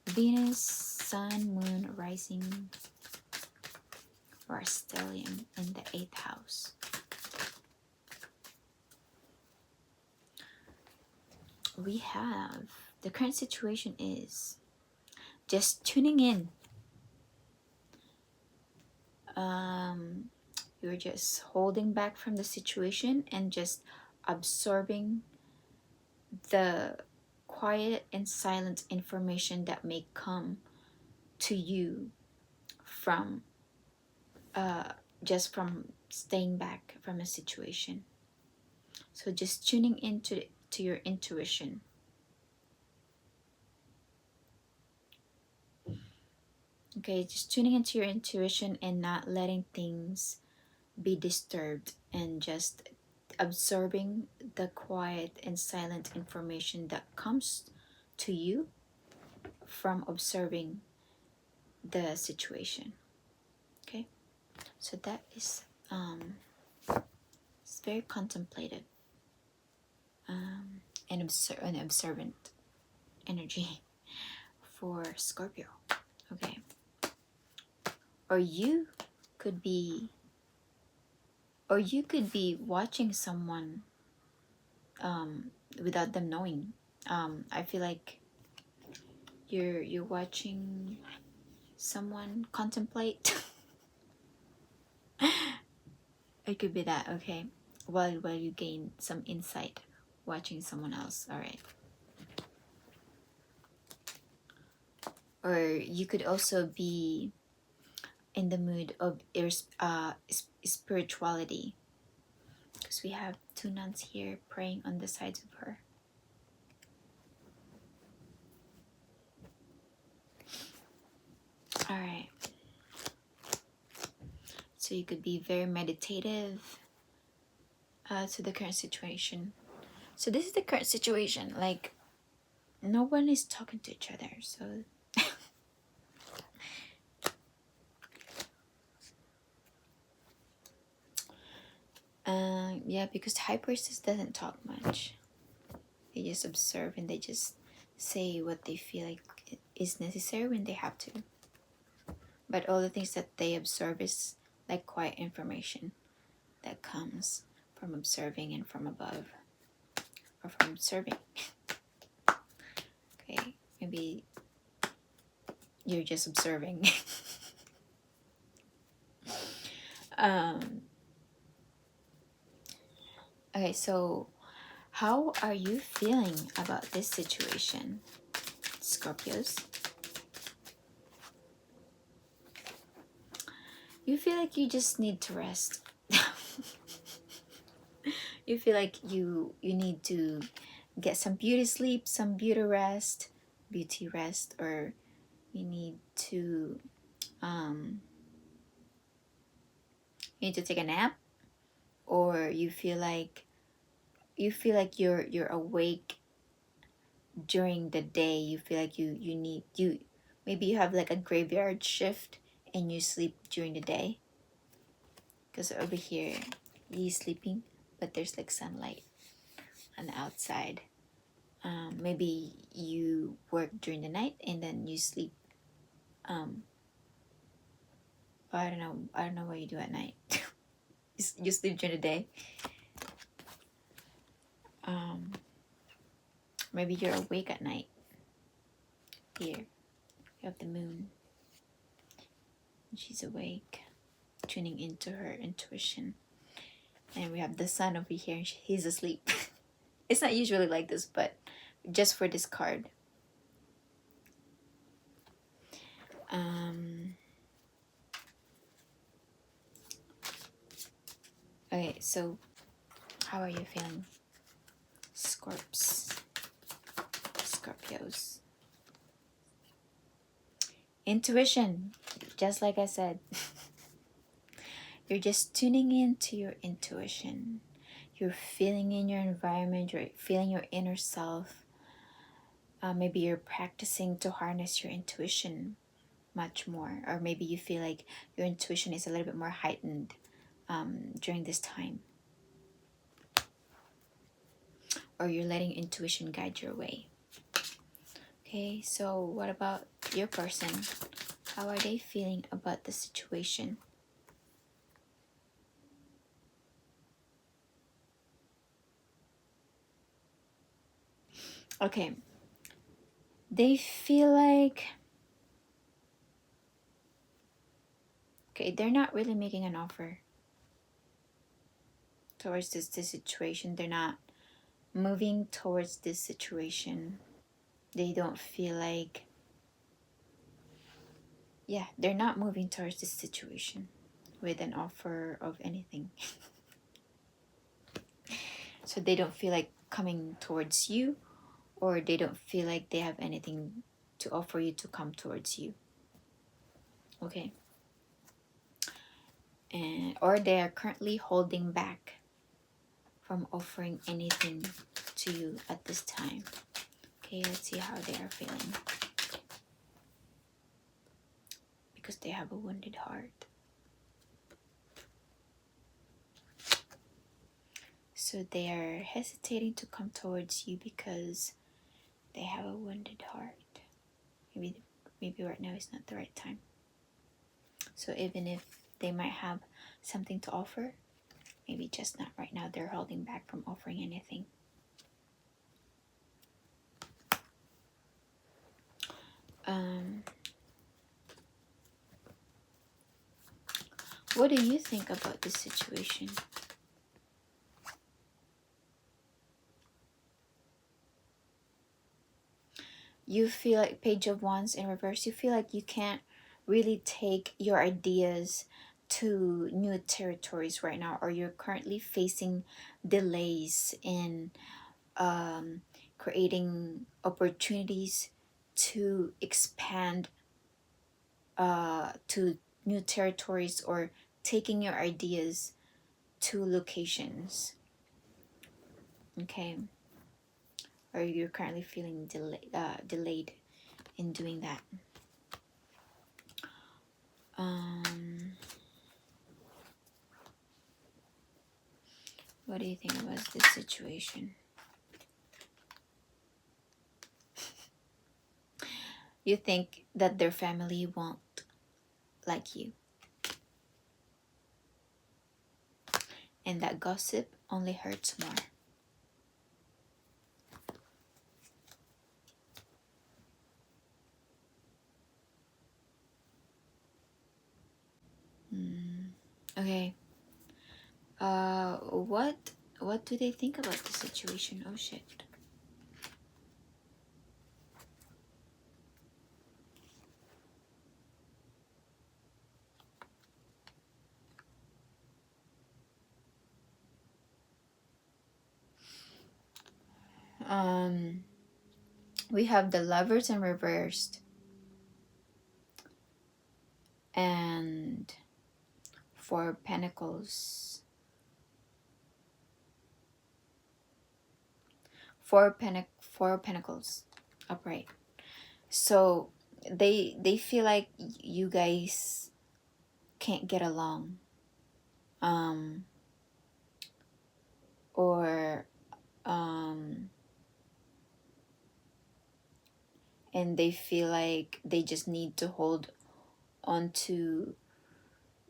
Venus, Sun, Moon, rising, or stellium in the 8th house. We have, the current situation is just tuning in. You're just holding back from the situation and just absorbing the quiet and silent information that may come to you from just from staying back from a situation. So just tuning into your intuition. Okay, just tuning into your intuition and not letting things be disturbed, and just absorbing the quiet and silent information that comes to you from observing the situation. Okay, so that is it's very contemplative and observant energy for Scorpio. Okay, or you could be watching someone without them knowing. I feel like you're watching someone contemplate. It could be that. Okay, while you gain some insight watching someone else. All right. Or you could also be in the mood of spirituality, because we have two nuns here praying on the sides of her. All right. So you could be very meditative, to the current situation. So this is the current situation. Like, no one is talking to each other. So yeah, because High Priestess doesn't talk much. They just observe and they just say what they feel like is necessary when they have to. But all the things that they observe is like quiet information that comes from observing and from above, or from observing. Okay, maybe you're just observing. Okay, so how are you feeling about this situation, Scorpios? You feel like you just need to rest. You feel like you need to get some beauty sleep, some beauty rest, or you need to take a nap, or you feel like you're awake during the day. You feel like you maybe you have like a graveyard shift and you sleep during the day, because over here he's sleeping but there's like sunlight on the outside. Maybe you work during the night and then you sleep. I don't know what you do at night. You sleep during the day. Maybe you're awake at night. Here you have the moon. She's awake, tuning into her intuition. And we have the sun over here, and he's asleep. It's not usually like this, but just for this card. Okay, so how are you feeling, Scorpios? Intuition, just like I said. You're just tuning into your intuition. You're feeling in your environment. You're feeling your inner self. Maybe you're practicing to harness your intuition much more. Or maybe you feel like your intuition is a little bit more heightened during this time. Or you're letting intuition guide your way. Okay, so what about your person? How are they feeling about the situation? Okay, they feel like, okay, they're not really making an offer towards this situation. They're not moving towards this situation. They don't feel like, yeah, they're not moving towards this situation with an offer of anything. So they don't feel like coming towards you, or they don't feel like they have anything to offer you to come towards you. Okay. Or they are currently holding back from offering anything to you at this time. Okay, let's see how they are feeling. Because they have a wounded heart. So they are hesitating to come towards you because they have a wounded heart. Maybe right now is not the right time. So even if they might have something to offer, maybe just not right now. They're holding back from offering anything. What do you think about this situation? You feel like Page of Wands in reverse. You feel like you can't really take your ideas to new territories right now, or you're currently facing delays in creating opportunities to expand to new territories, or taking your ideas to locations. Okay, or you're currently feeling delayed in doing that. What do you think about this situation? You think that their family won't like you, and that gossip only hurts more. Okay. What do they think about the situation? Oh shit. We have the Lovers in reversed and Four of Pentacles. Four of Pentacles upright. So they feel like you guys can't get along, or and they feel like they just need to hold on to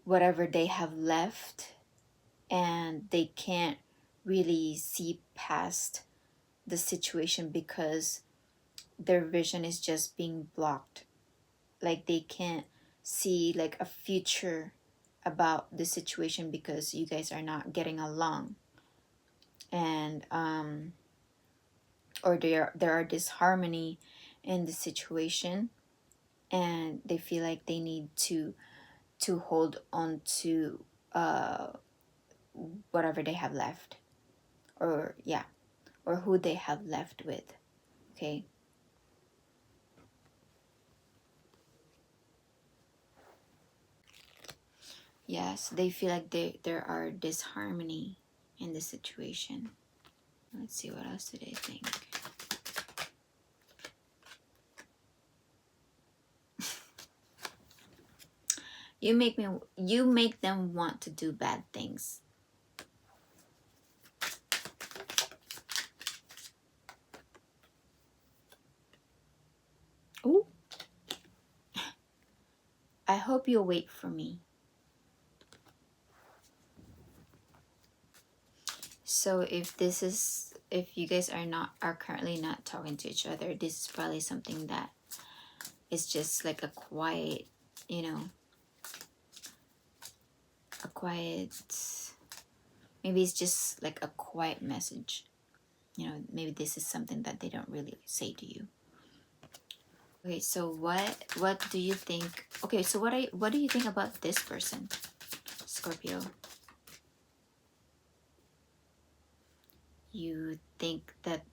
whatever they have left, and they can't really see past the situation because their vision is just being blocked. Like they can't see like a future about the situation because you guys are not getting along, and or there are disharmony in the situation, and they feel like they need to hold on to whatever they have left, or yeah, or who they have left with. Okay. Yes, they feel like there are disharmony in the situation. Let's see, what else do they think? You make them want to do bad things. Ooh. I hope you'll wait for me. So if you guys are currently not talking to each other, this is probably something that is just like a quiet, maybe it's just like a quiet message. Maybe this is something that they don't really say to you. Okay, so what do you think? Okay, so what do you think about this person, Scorpio? You think that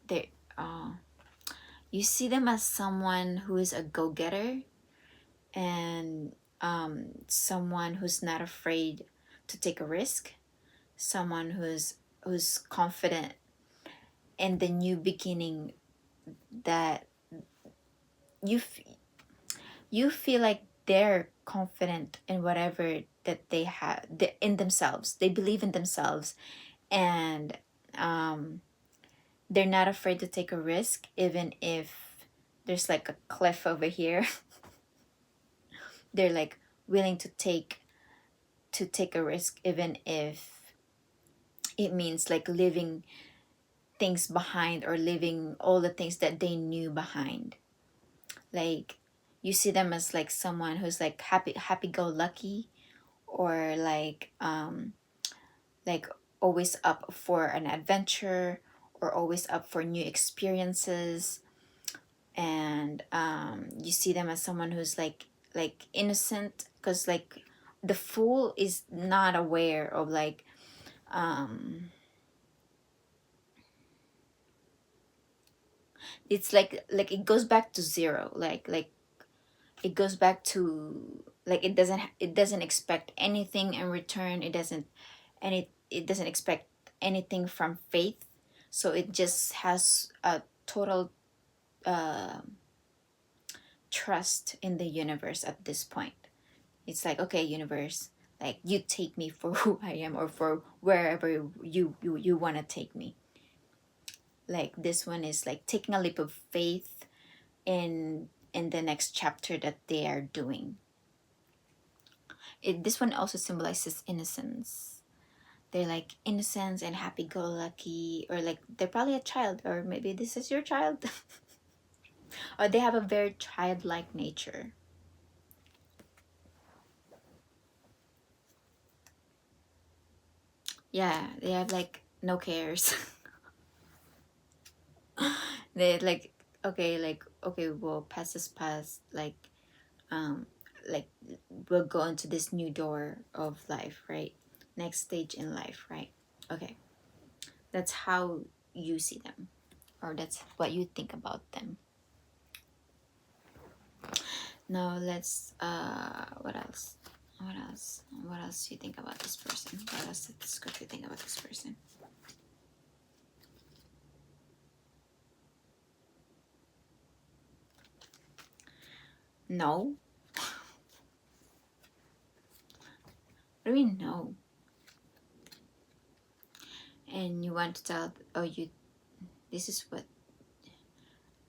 they you see them as someone who is a go-getter, and someone who's not afraid to take a risk, someone who's confident in the new beginning, that you feel like they're confident in whatever that they have in themselves. They believe in themselves, and they're not afraid to take a risk, even if there's like a cliff over here. They're like willing to take a risk, even if it means like leaving things behind, or leaving all the things that they knew behind. Like you see them as like someone who's like happy-go-lucky, or like always up for an adventure, or always up for new experiences. And you see them as someone who's like innocent, because like the fool is not aware of like it's like it goes back to zero, like it goes back to like it doesn't expect anything in return. It doesn't it doesn't expect anything from faith, so it just has a total trust in the universe at this point. It's like, okay, universe, like you take me for who I am, or for wherever you want to take me. Like this one is like taking a leap of faith in the next chapter that they are doing. This one also symbolizes innocence. They're like innocence and happy-go-lucky, or like they're probably a child, or maybe this is your child. Or they have a very childlike nature. Yeah, they have like no cares. They like, okay, well, past is past, um like we'll go into this new door of life, right? Next stage in life, right? Okay, that's how you see them, or that's what you think about them. Now let's what else do you think about this person? What else did Scorpio think about this person? No. What do we know? And you want to tell, oh, you, this is what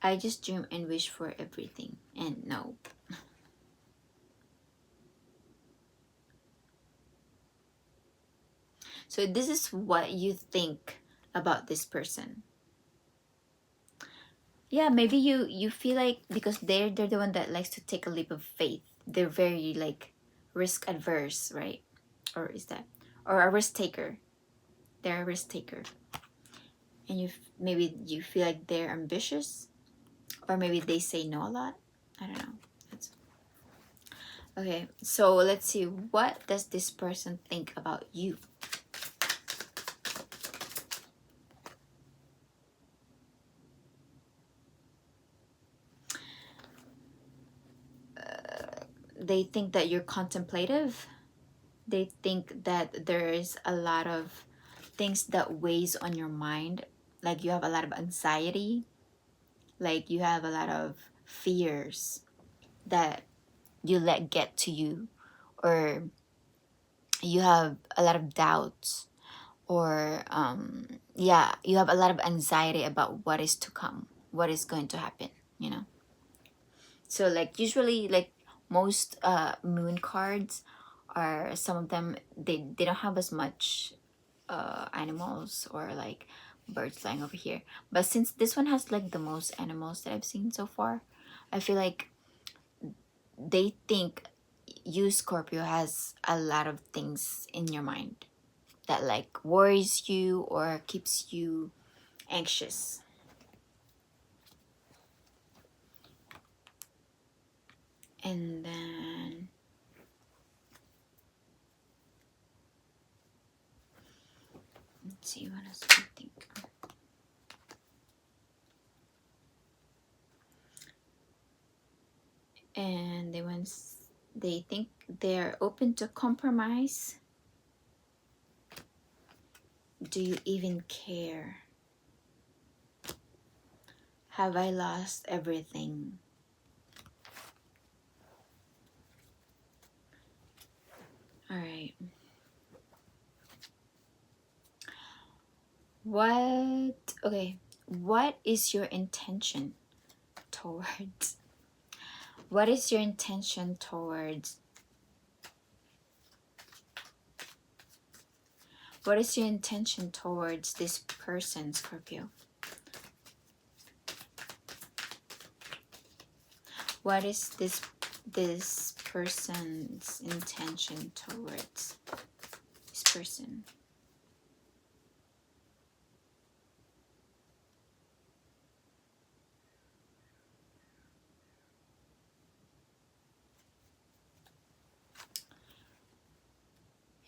I just dream and wish for everything, and no. So this is what you think about this person. Yeah, maybe you feel like, because they're the one that likes to take a leap of faith. They're very like risk adverse, right? Or is that, or a risk taker? They're a risk taker, and maybe you feel like they're ambitious, or maybe they say no a lot. I don't know. That's okay. So let's see, what does this person think about you? They think that you're contemplative. They think that there's a lot of things that weighs on your mind, like you have a lot of anxiety, like you have a lot of fears that you let get to you, or you have a lot of doubts, or yeah, you have a lot of anxiety about what is to come, what is going to happen, you know. So like usually, like most moon cards are, some of them, they don't have as much animals or like birds flying over here, but since this one has like the most animals that I've seen so far, I feel like they think you, Scorpio, has a lot of things in your mind that like worries you or keeps you anxious. And then let's see, what else do you think? And they think they're open to compromise. Do you even care? Have I lost everything? All right. What is your intention towards? What is your intention towards? What is your intention towards this person, Scorpio? What is this person's intention towards this person?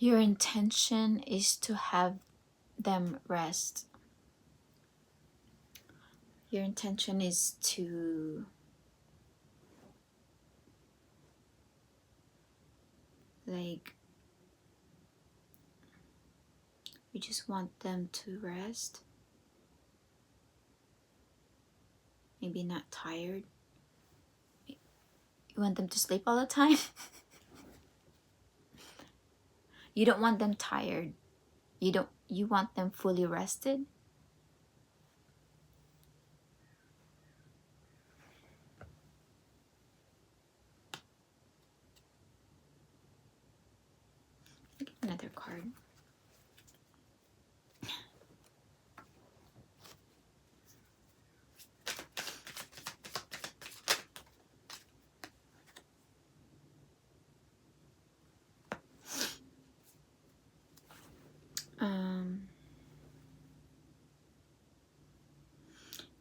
Your intention is to have them rest. Your intention is to like You just want them to rest. Maybe not tired. You want them to sleep all the time. You don't want them tired. You want them fully rested. Get another card.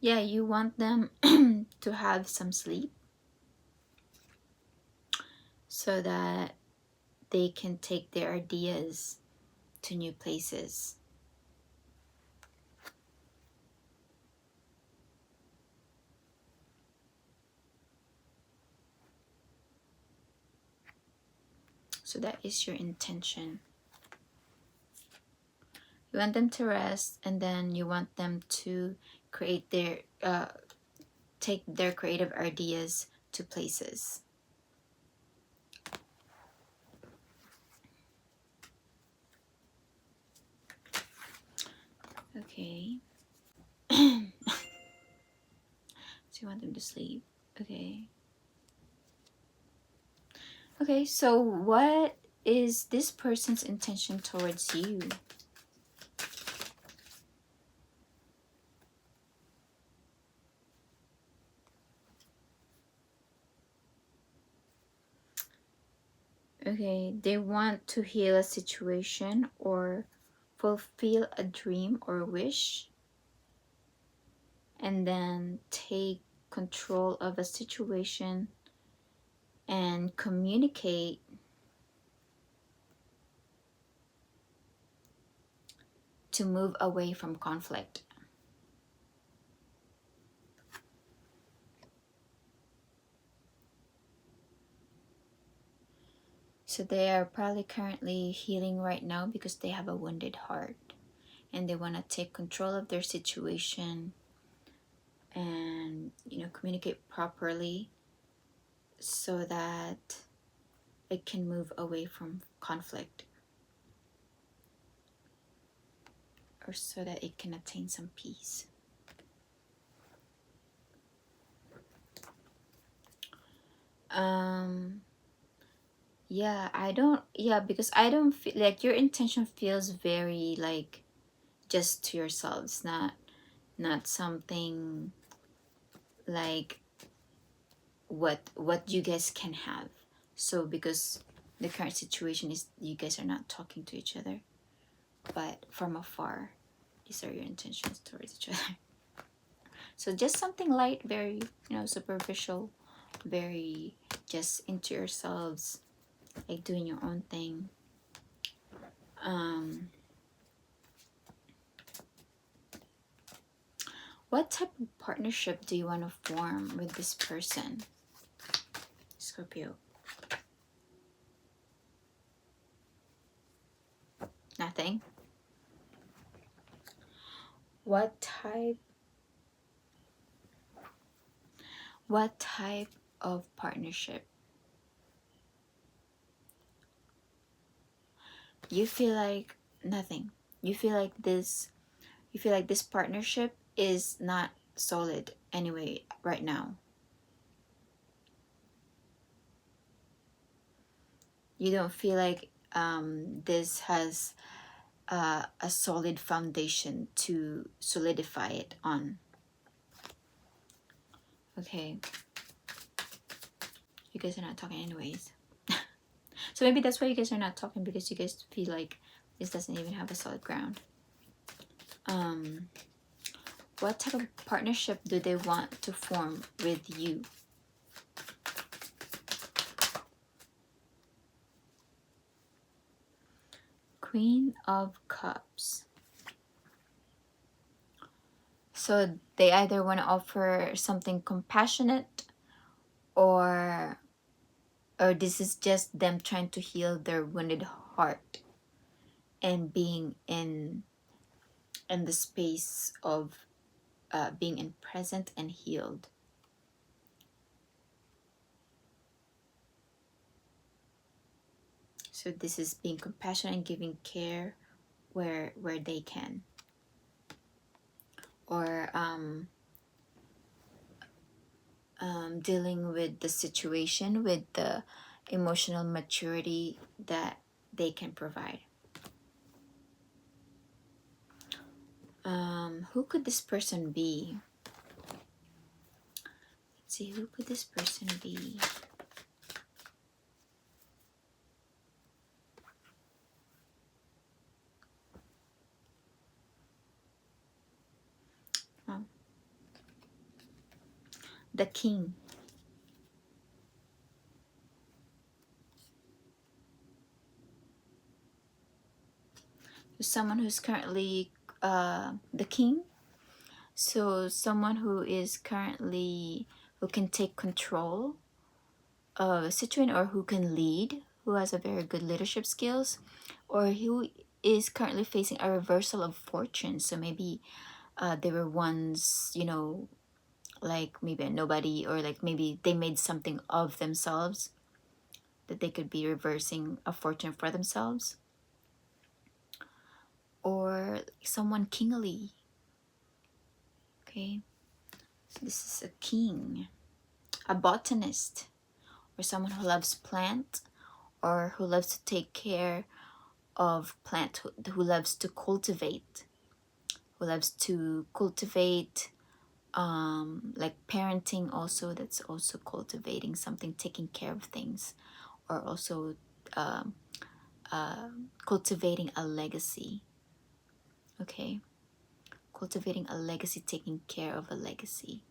Yeah, you want them to have some sleep so that they can take their ideas to new places. So that is your intention. You want them to rest, and then you want them to create their take their creative ideas to places. Okay. So you want them to sleep. Okay. Okay, so what is this person's intention towards you? Okay, they want to heal a situation or fulfill a dream or wish, and then take control of a situation and communicate to move away from conflict. So they are probably currently healing right now because they have a wounded heart and they want to take control of their situation and, communicate properly so that it can move away from conflict, or so that it can attain some peace. Because I don't feel like your intention feels very like just to yourselves, not something like what you guys can have. So because the current situation is you guys are not talking to each other, but from afar, these are your intentions towards each other. So just something light, very superficial, very just into yourselves, like doing your own thing. What type of partnership do you want to form with this person, Scorpio? Nothing. What type of partnership? You feel like nothing. You feel like this partnership is not solid anyway right now. You don't feel like this has a solid foundation to solidify it on. Okay. You guys are not talking anyways. So maybe that's why you guys are not talking, because you guys feel like this doesn't even have a solid ground. What type of partnership do they want to form with you? Queen of Cups. So they either want to offer something compassionate, or this is just them trying to heal their wounded heart and being in the space of being in present and healed. So this is being compassionate and giving care where they can, or dealing with the situation with the emotional maturity that they can provide. Who could this person be? Let's see, who could this person be? Oh, the king. Someone who's currently the king. So someone who is currently, who can take control of a situation, or who can lead, who has a very good leadership skills, or who is currently facing a reversal of fortune. So maybe they were once, you know, like maybe a nobody, or like maybe they made something of themselves, that they could be reversing a fortune for themselves. Or someone kingly. Okay, so this is a king, a botanist, or someone who loves plant, or who loves to take care of plant, who loves to cultivate, like parenting also. That's also cultivating something, taking care of things, or also cultivating a legacy. Okay, cultivating a legacy, taking care of a legacy.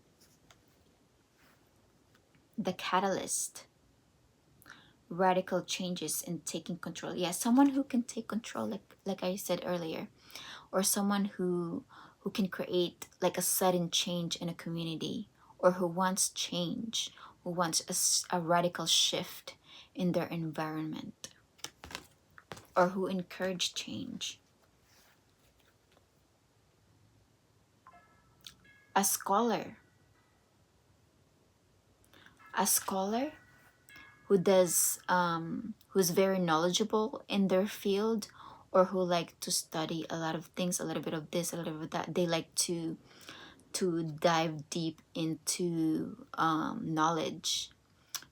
The catalyst, radical changes in taking control. Yeah, someone who can take control, like I said earlier, or someone who can create like a sudden change in a community, or who wants change, who wants a radical shift in their environment, or who encourage change. A scholar, who does who's very knowledgeable in their field, or who like to study a lot of things, a little bit of this, a little bit of that. They like to dive deep into knowledge.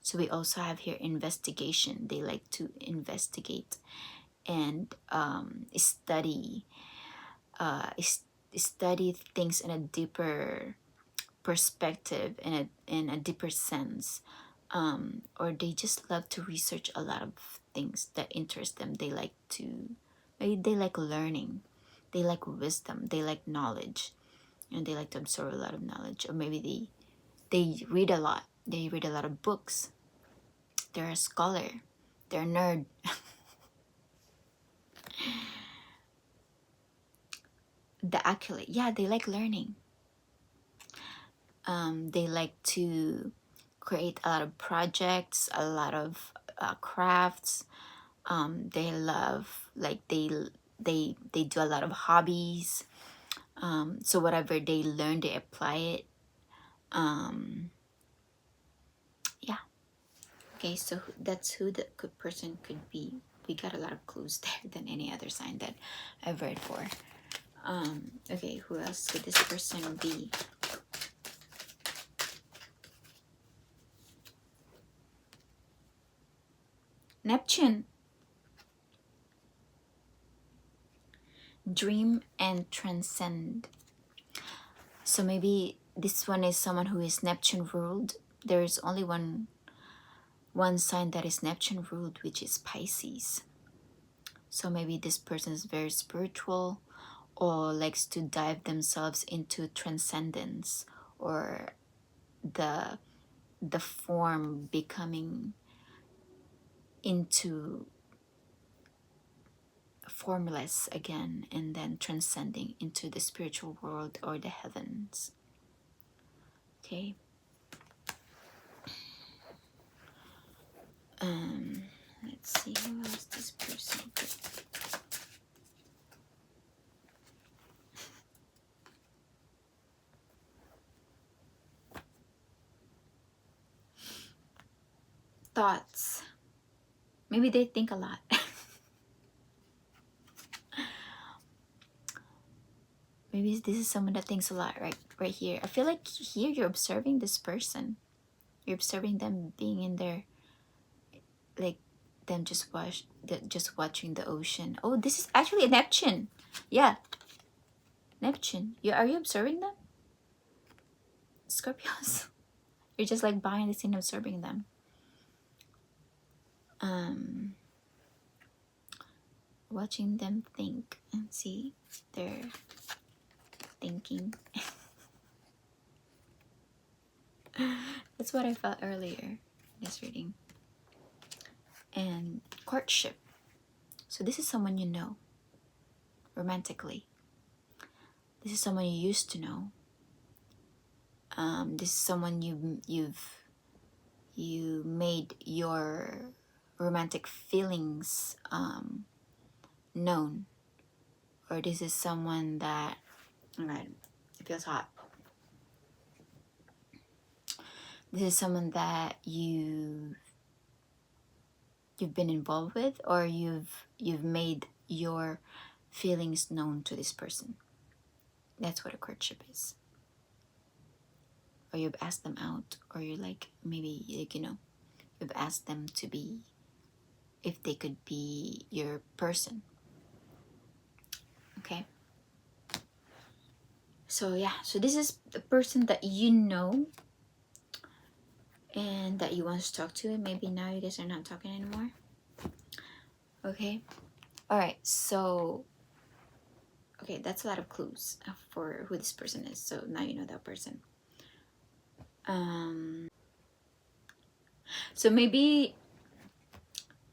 So we also have here investigation. They like to investigate and study things in a deeper perspective, in a deeper sense, or they just love to research a lot of things that interest them. They like learning, they like wisdom, they like knowledge, and they like to absorb a lot of knowledge. Or maybe they read a lot, of books. They're a scholar, they're a nerd. The accolade, yeah, they like learning. They like to create a lot of projects, a lot of crafts. They love, like they do a lot of hobbies. So whatever they learn, they apply it. Yeah. Okay, so that's who the person could be. We got a lot of clues there than any other sign that I've read for. Okay, who else could this person be? Neptune. Dream and transcend. So maybe this one is someone who is Neptune ruled. There is only one sign that is Neptune ruled, which is Pisces. So maybe this person is very spiritual, or likes to dive themselves into transcendence, or the form becoming into formless again, and then transcending into the spiritual world or the heavens. Okay. Let's see who else this person could. thoughts. Maybe they think a lot. Maybe this is someone that thinks a lot right here. I feel like here you're observing this person. You're observing them being in their, like, them just watching the ocean. Oh, this is actually a Neptune. Yeah, Neptune. Are you observing them? Scorpios. You're just like behind the scene observing them. Watching them think and see their thinking. That's what I felt earlier in this reading. And courtship. So this is someone you know romantically. This is someone you used to know. This is someone you made your romantic feelings known, or this is someone that, oh God, it feels hot. This is someone that you've been involved with, or you've made your feelings known to this person. That's what a courtship is. Or you've asked them out, or you're like, maybe, like, you know, you've asked them to be, if they could be your person. Okay. So yeah, so this is the person that you know and that you want to talk to, and maybe now you guys are not talking anymore. Okay. All right. So, okay, that's a lot of clues for who this person is. So now you know that person. So maybe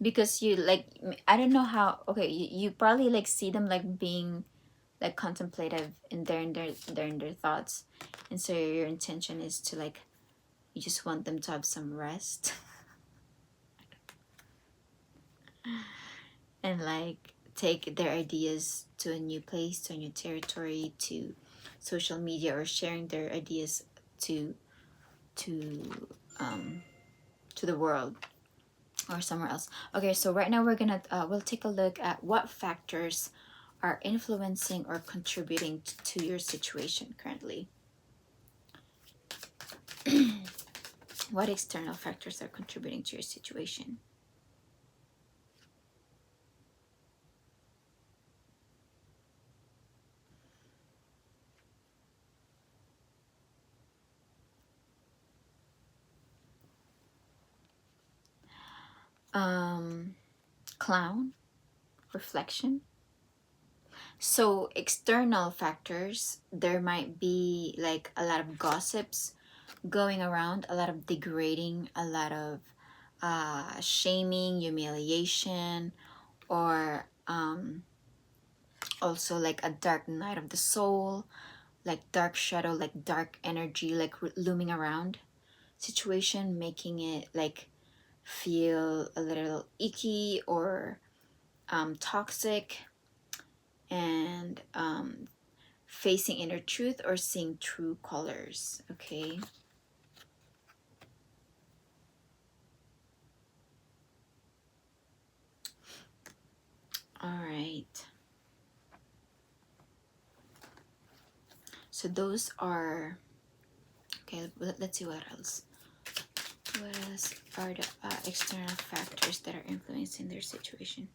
because you like, I don't know how, okay, you probably like see them like being like contemplative in their thoughts, and so your intention is to like, you just want them to have some rest and like take their ideas to a new place, to a new territory, to social media, or sharing their ideas to the world or somewhere else. Okay, so right now we're gonna we'll take a look at what factors are influencing or contributing to your situation currently. What external factors are contributing to your situation? Clown, reflection. So external factors, there might be like a lot of gossips going around, a lot of degrading, a lot of shaming, humiliation, or also like a dark night of the soul, like dark shadow, like dark energy, like looming around situation, making it like feel a little icky or toxic, and facing inner truth or seeing true colors. Okay. All right. So those are, okay, let's see what else. What else are the external factors that are influencing their situation?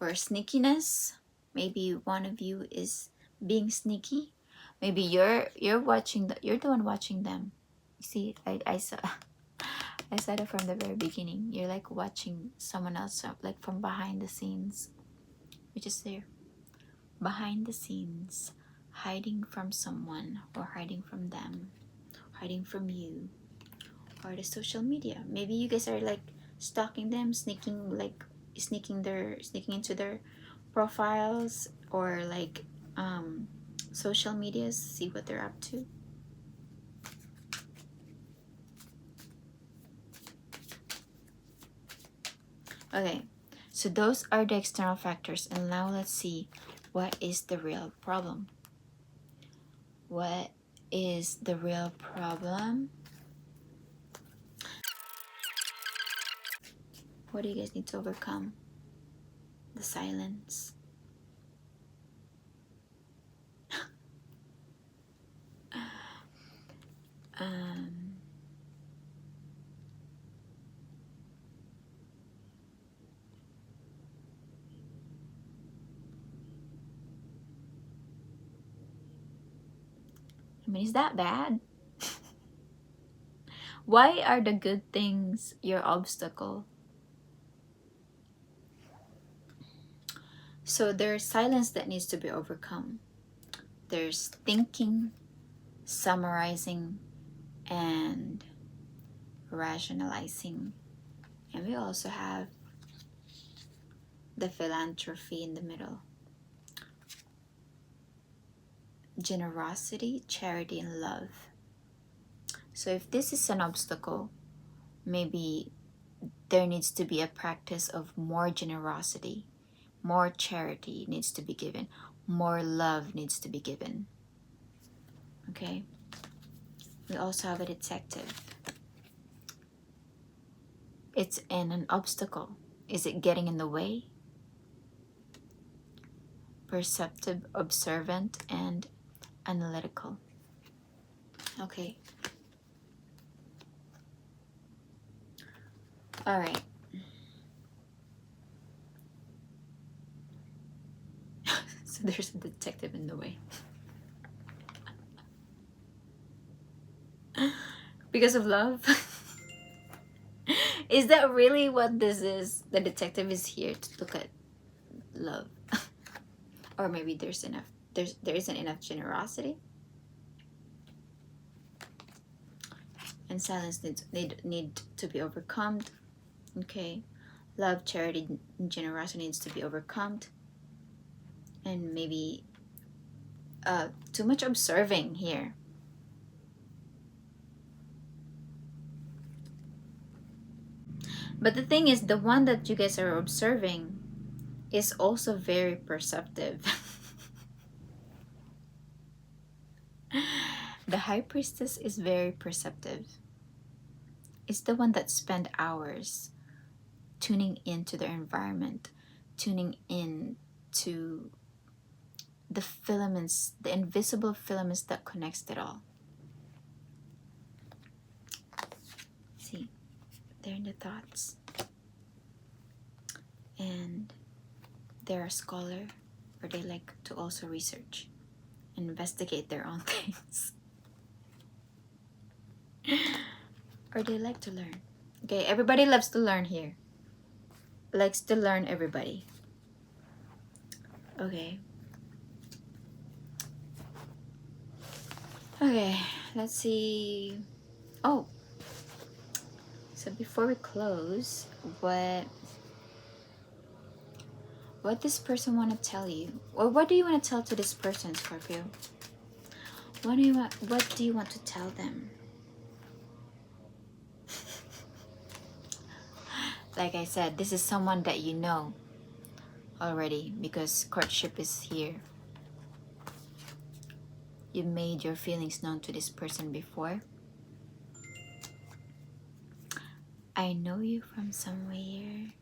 Or sneakiness. Maybe one of you is being sneaky. Maybe you're watching you're the one watching them. You see, I saw I said it from the very beginning. You're like watching someone else, like from behind the scenes, which is there behind the scenes, hiding from someone, or hiding from them, hiding from you, or the social media. Maybe you guys are like stalking them, sneaking into their profiles, or like social medias, see what they're up to. Okay, so those are the external factors, and now let's see what is the real problem. What is the real problem? What do you guys need to overcome? The silence. I mean, is that bad? Why are the good things your obstacle? So there's silence that needs to be overcome. There's thinking, summarizing, and rationalizing. And we also have the philanthropy in the middle. Generosity, charity, and love. So if this is an obstacle, maybe there needs to be a practice of more generosity, more charity needs to be given, more love needs to be given. Okay? We also have a detective. It's an obstacle. Is it getting in the way? Perceptive, observant, and analytical. Okay. All right. So there's a detective in the way. Because of love? Is that really what this is? The detective is here to look at love. Or maybe there isn't enough generosity. And silence need to be overcome. Okay. Love, charity, and generosity needs to be overcome. And maybe too much observing here. But the thing is, the one that you guys are observing is also very perceptive. The High Priestess is very perceptive. It's the one that spent hours tuning into their environment, tuning in to the filaments, the invisible filaments that connects it all. See, they're in the thoughts. And they're a scholar, or they like to also research and investigate their own things. Or they like to learn. Okay, everybody loves to learn here. Likes to learn, everybody. Okay. Okay, let's see. Oh, so before we close, what this person want to tell you? Or what do you want to tell to this person, Scorpio? What do you want to tell them? Like I said, this is someone that you know already, because courtship is here. You made your feelings known to this person before. I know you from somewhere.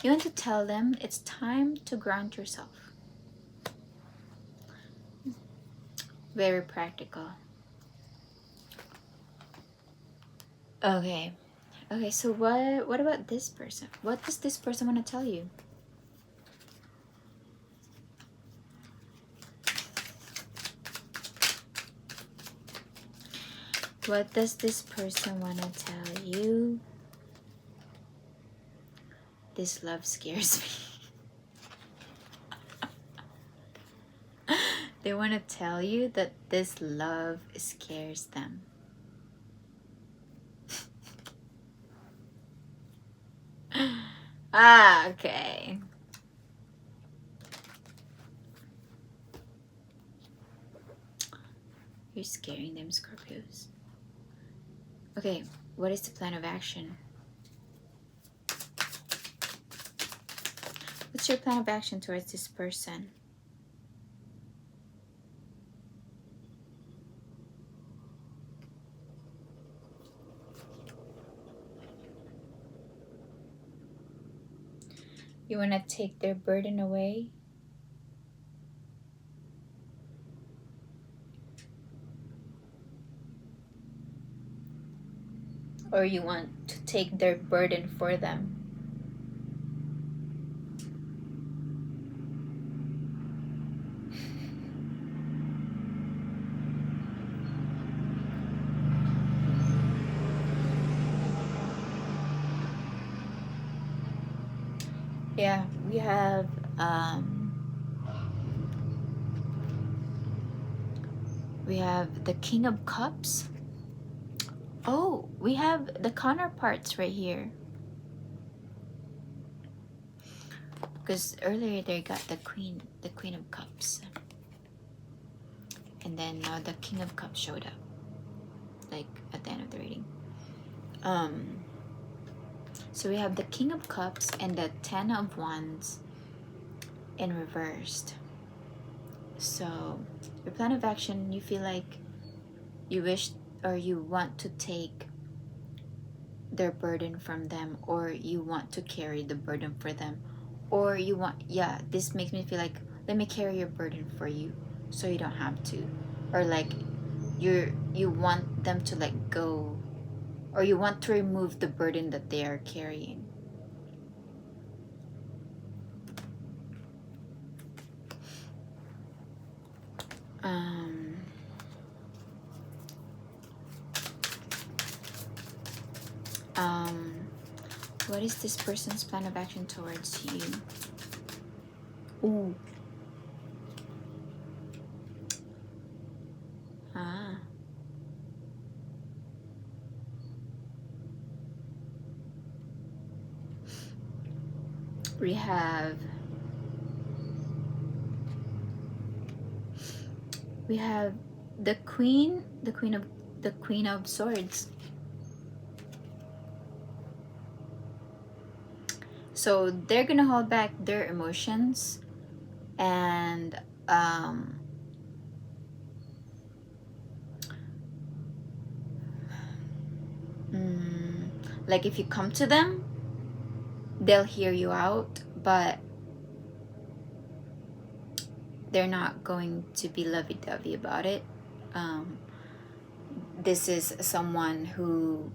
You want to tell them it's time to ground yourself. Very practical. Okay. Okay, so what about this person? What does this person want to tell you? What does this person want to tell you? This love scares me. They want to tell you that this love scares them. Ah, okay. You're scaring them, Scorpios. Okay, what is the plan of action? What's your plan of action towards this person? You want to take their burden away? Or you want to take their burden for them? Yeah, we have the King of Cups. Oh, we have the counterparts right here. Because earlier they got the Queen of Cups. And then now the King of Cups showed up. Like at the end of the reading. So we have the King of Cups and the Ten of Wands in reversed. So your plan of action, you feel like you wish or you want to take their burden from them, or you want to carry the burden for them, or you want, yeah, this makes me feel like, let me carry your burden for you so you don't have to, or like you want them to let go, or you want to remove the burden that they are carrying. What is this person's plan of action towards you? Ooh. We have the Queen of Swords. So they're gonna hold back their emotions, and like if you come to them, they'll hear you out, but they're not going to be lovey-dovey about it. This is someone who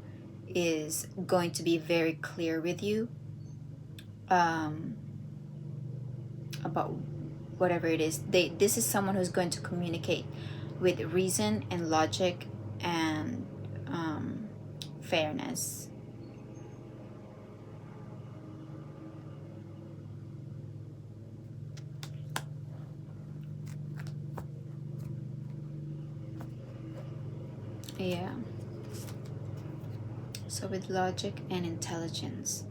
is going to be very clear with you about whatever it is. This is someone who's going to communicate with reason and logic and fairness. Yeah. So with logic and intelligence,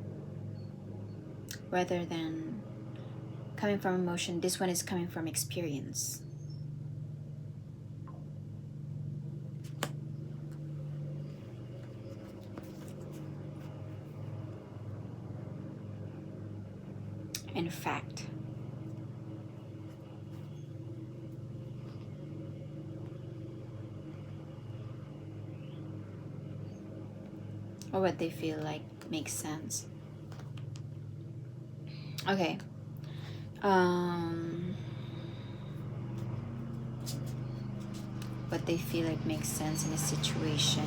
rather than coming from emotion, this one is coming from experience. In fact. Or what they feel like makes sense. Okay. What they feel like makes sense in a situation.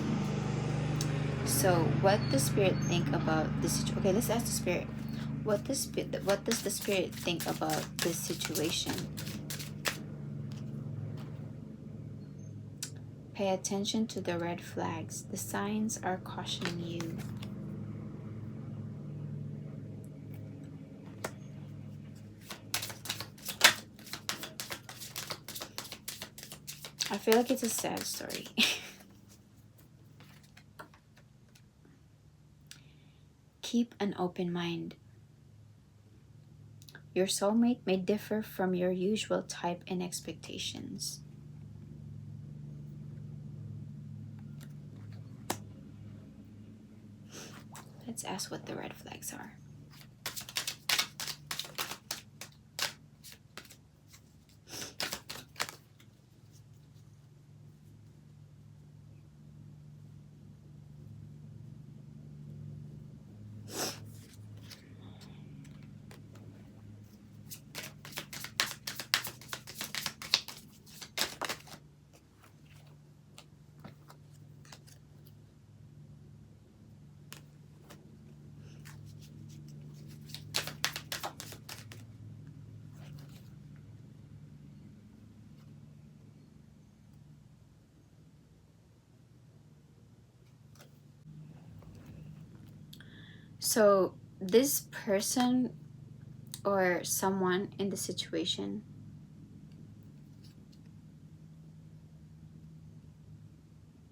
So what the Spirit think about this situation? Okay, let's ask the Spirit. What does the Spirit think about this situation? Pay attention to the red flags. The signs are cautioning you. I feel like it's a sad story. Keep an open mind. Your soulmate may differ from your usual type and expectations. Let's ask what the red flags are. So this person or someone in the situation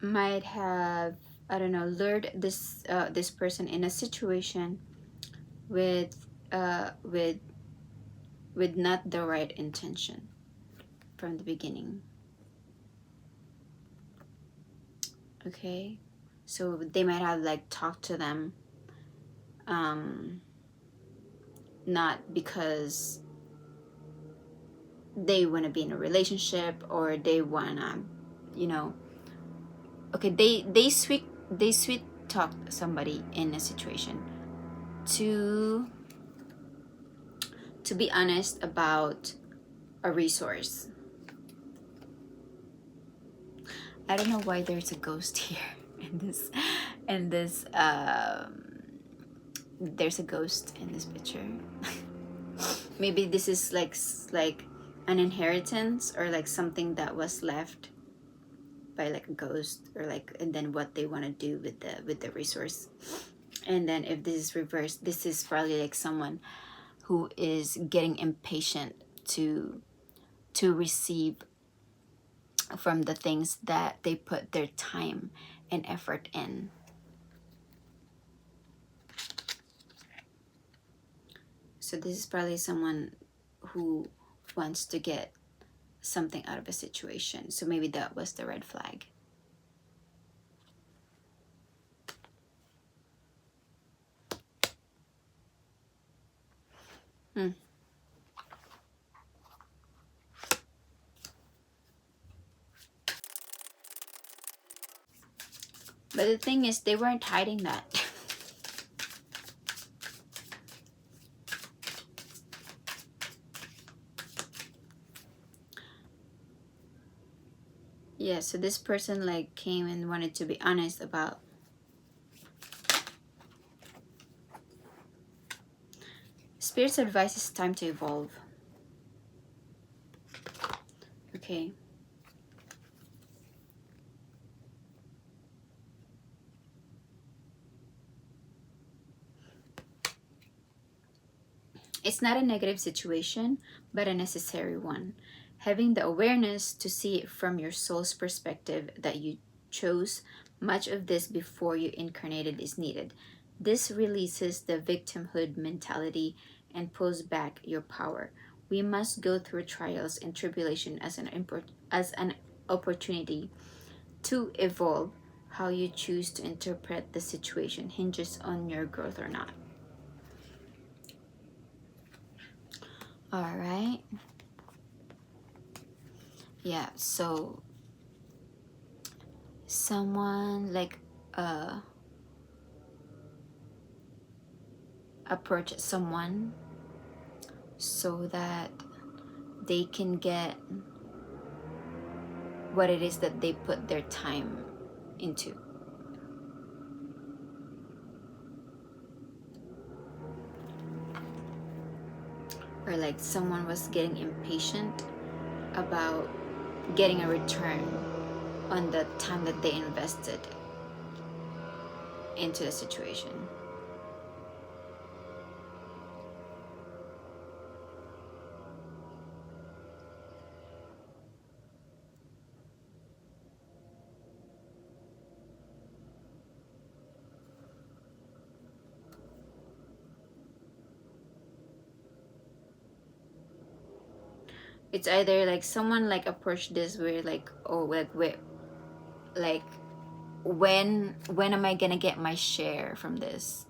might have, I don't know, lured this this person in a situation with not the right intention from the beginning. Okay, so they might have like talked to them not because they want to be in a relationship or they want to, you know, okay, they sweet talk somebody in a situation to be honest about a resource. I don't know why there's a ghost here in this there's a ghost in this picture. Maybe this is like an inheritance or like something that was left by like a ghost, or like, and then what they want to do with the resource. And then if this is reversed, this is probably like someone who is getting impatient to receive from the things that they put their time and effort in. So this is probably someone who wants to get something out of a situation. So maybe that was the red flag. But the thing is, they weren't hiding that. Yeah, so this person like came and wanted to be honest about Spirit's advice is time to evolve. Okay. It's not a negative situation, but a necessary one. Having the awareness to see it from your soul's perspective that you chose much of this before you incarnated is needed. This releases the victimhood mentality and pulls back your power. We must go through trials and tribulation as an opportunity to evolve. How you choose to interpret the situation hinges on your growth or not. All right. Yeah, so someone like approach someone so that they can get what it is that they put their time into. Or like someone was getting impatient about getting a return on the time that they invested into the situation. It's either like someone like approached this where like, oh, like wait, like when am I gonna get my share from this?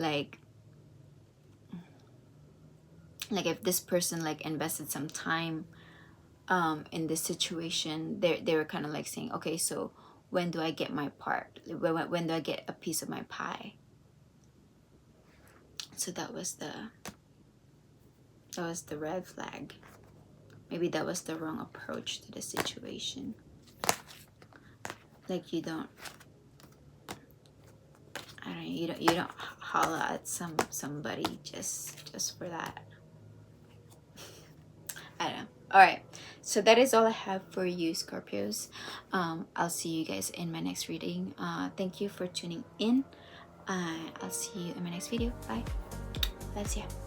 like if this person like invested some time in this situation, they were kind of like saying, okay, so when do I get my part? When do I get a piece of my pie? So that was the red flag. Maybe that was the wrong approach to the situation. Like you don't holla at somebody just for that. I don't know. All right, so that is all I have for you, Scorpios. I'll see you guys in my next reading. Thank you for tuning in. I'll see you in my next video. Bye. That's it.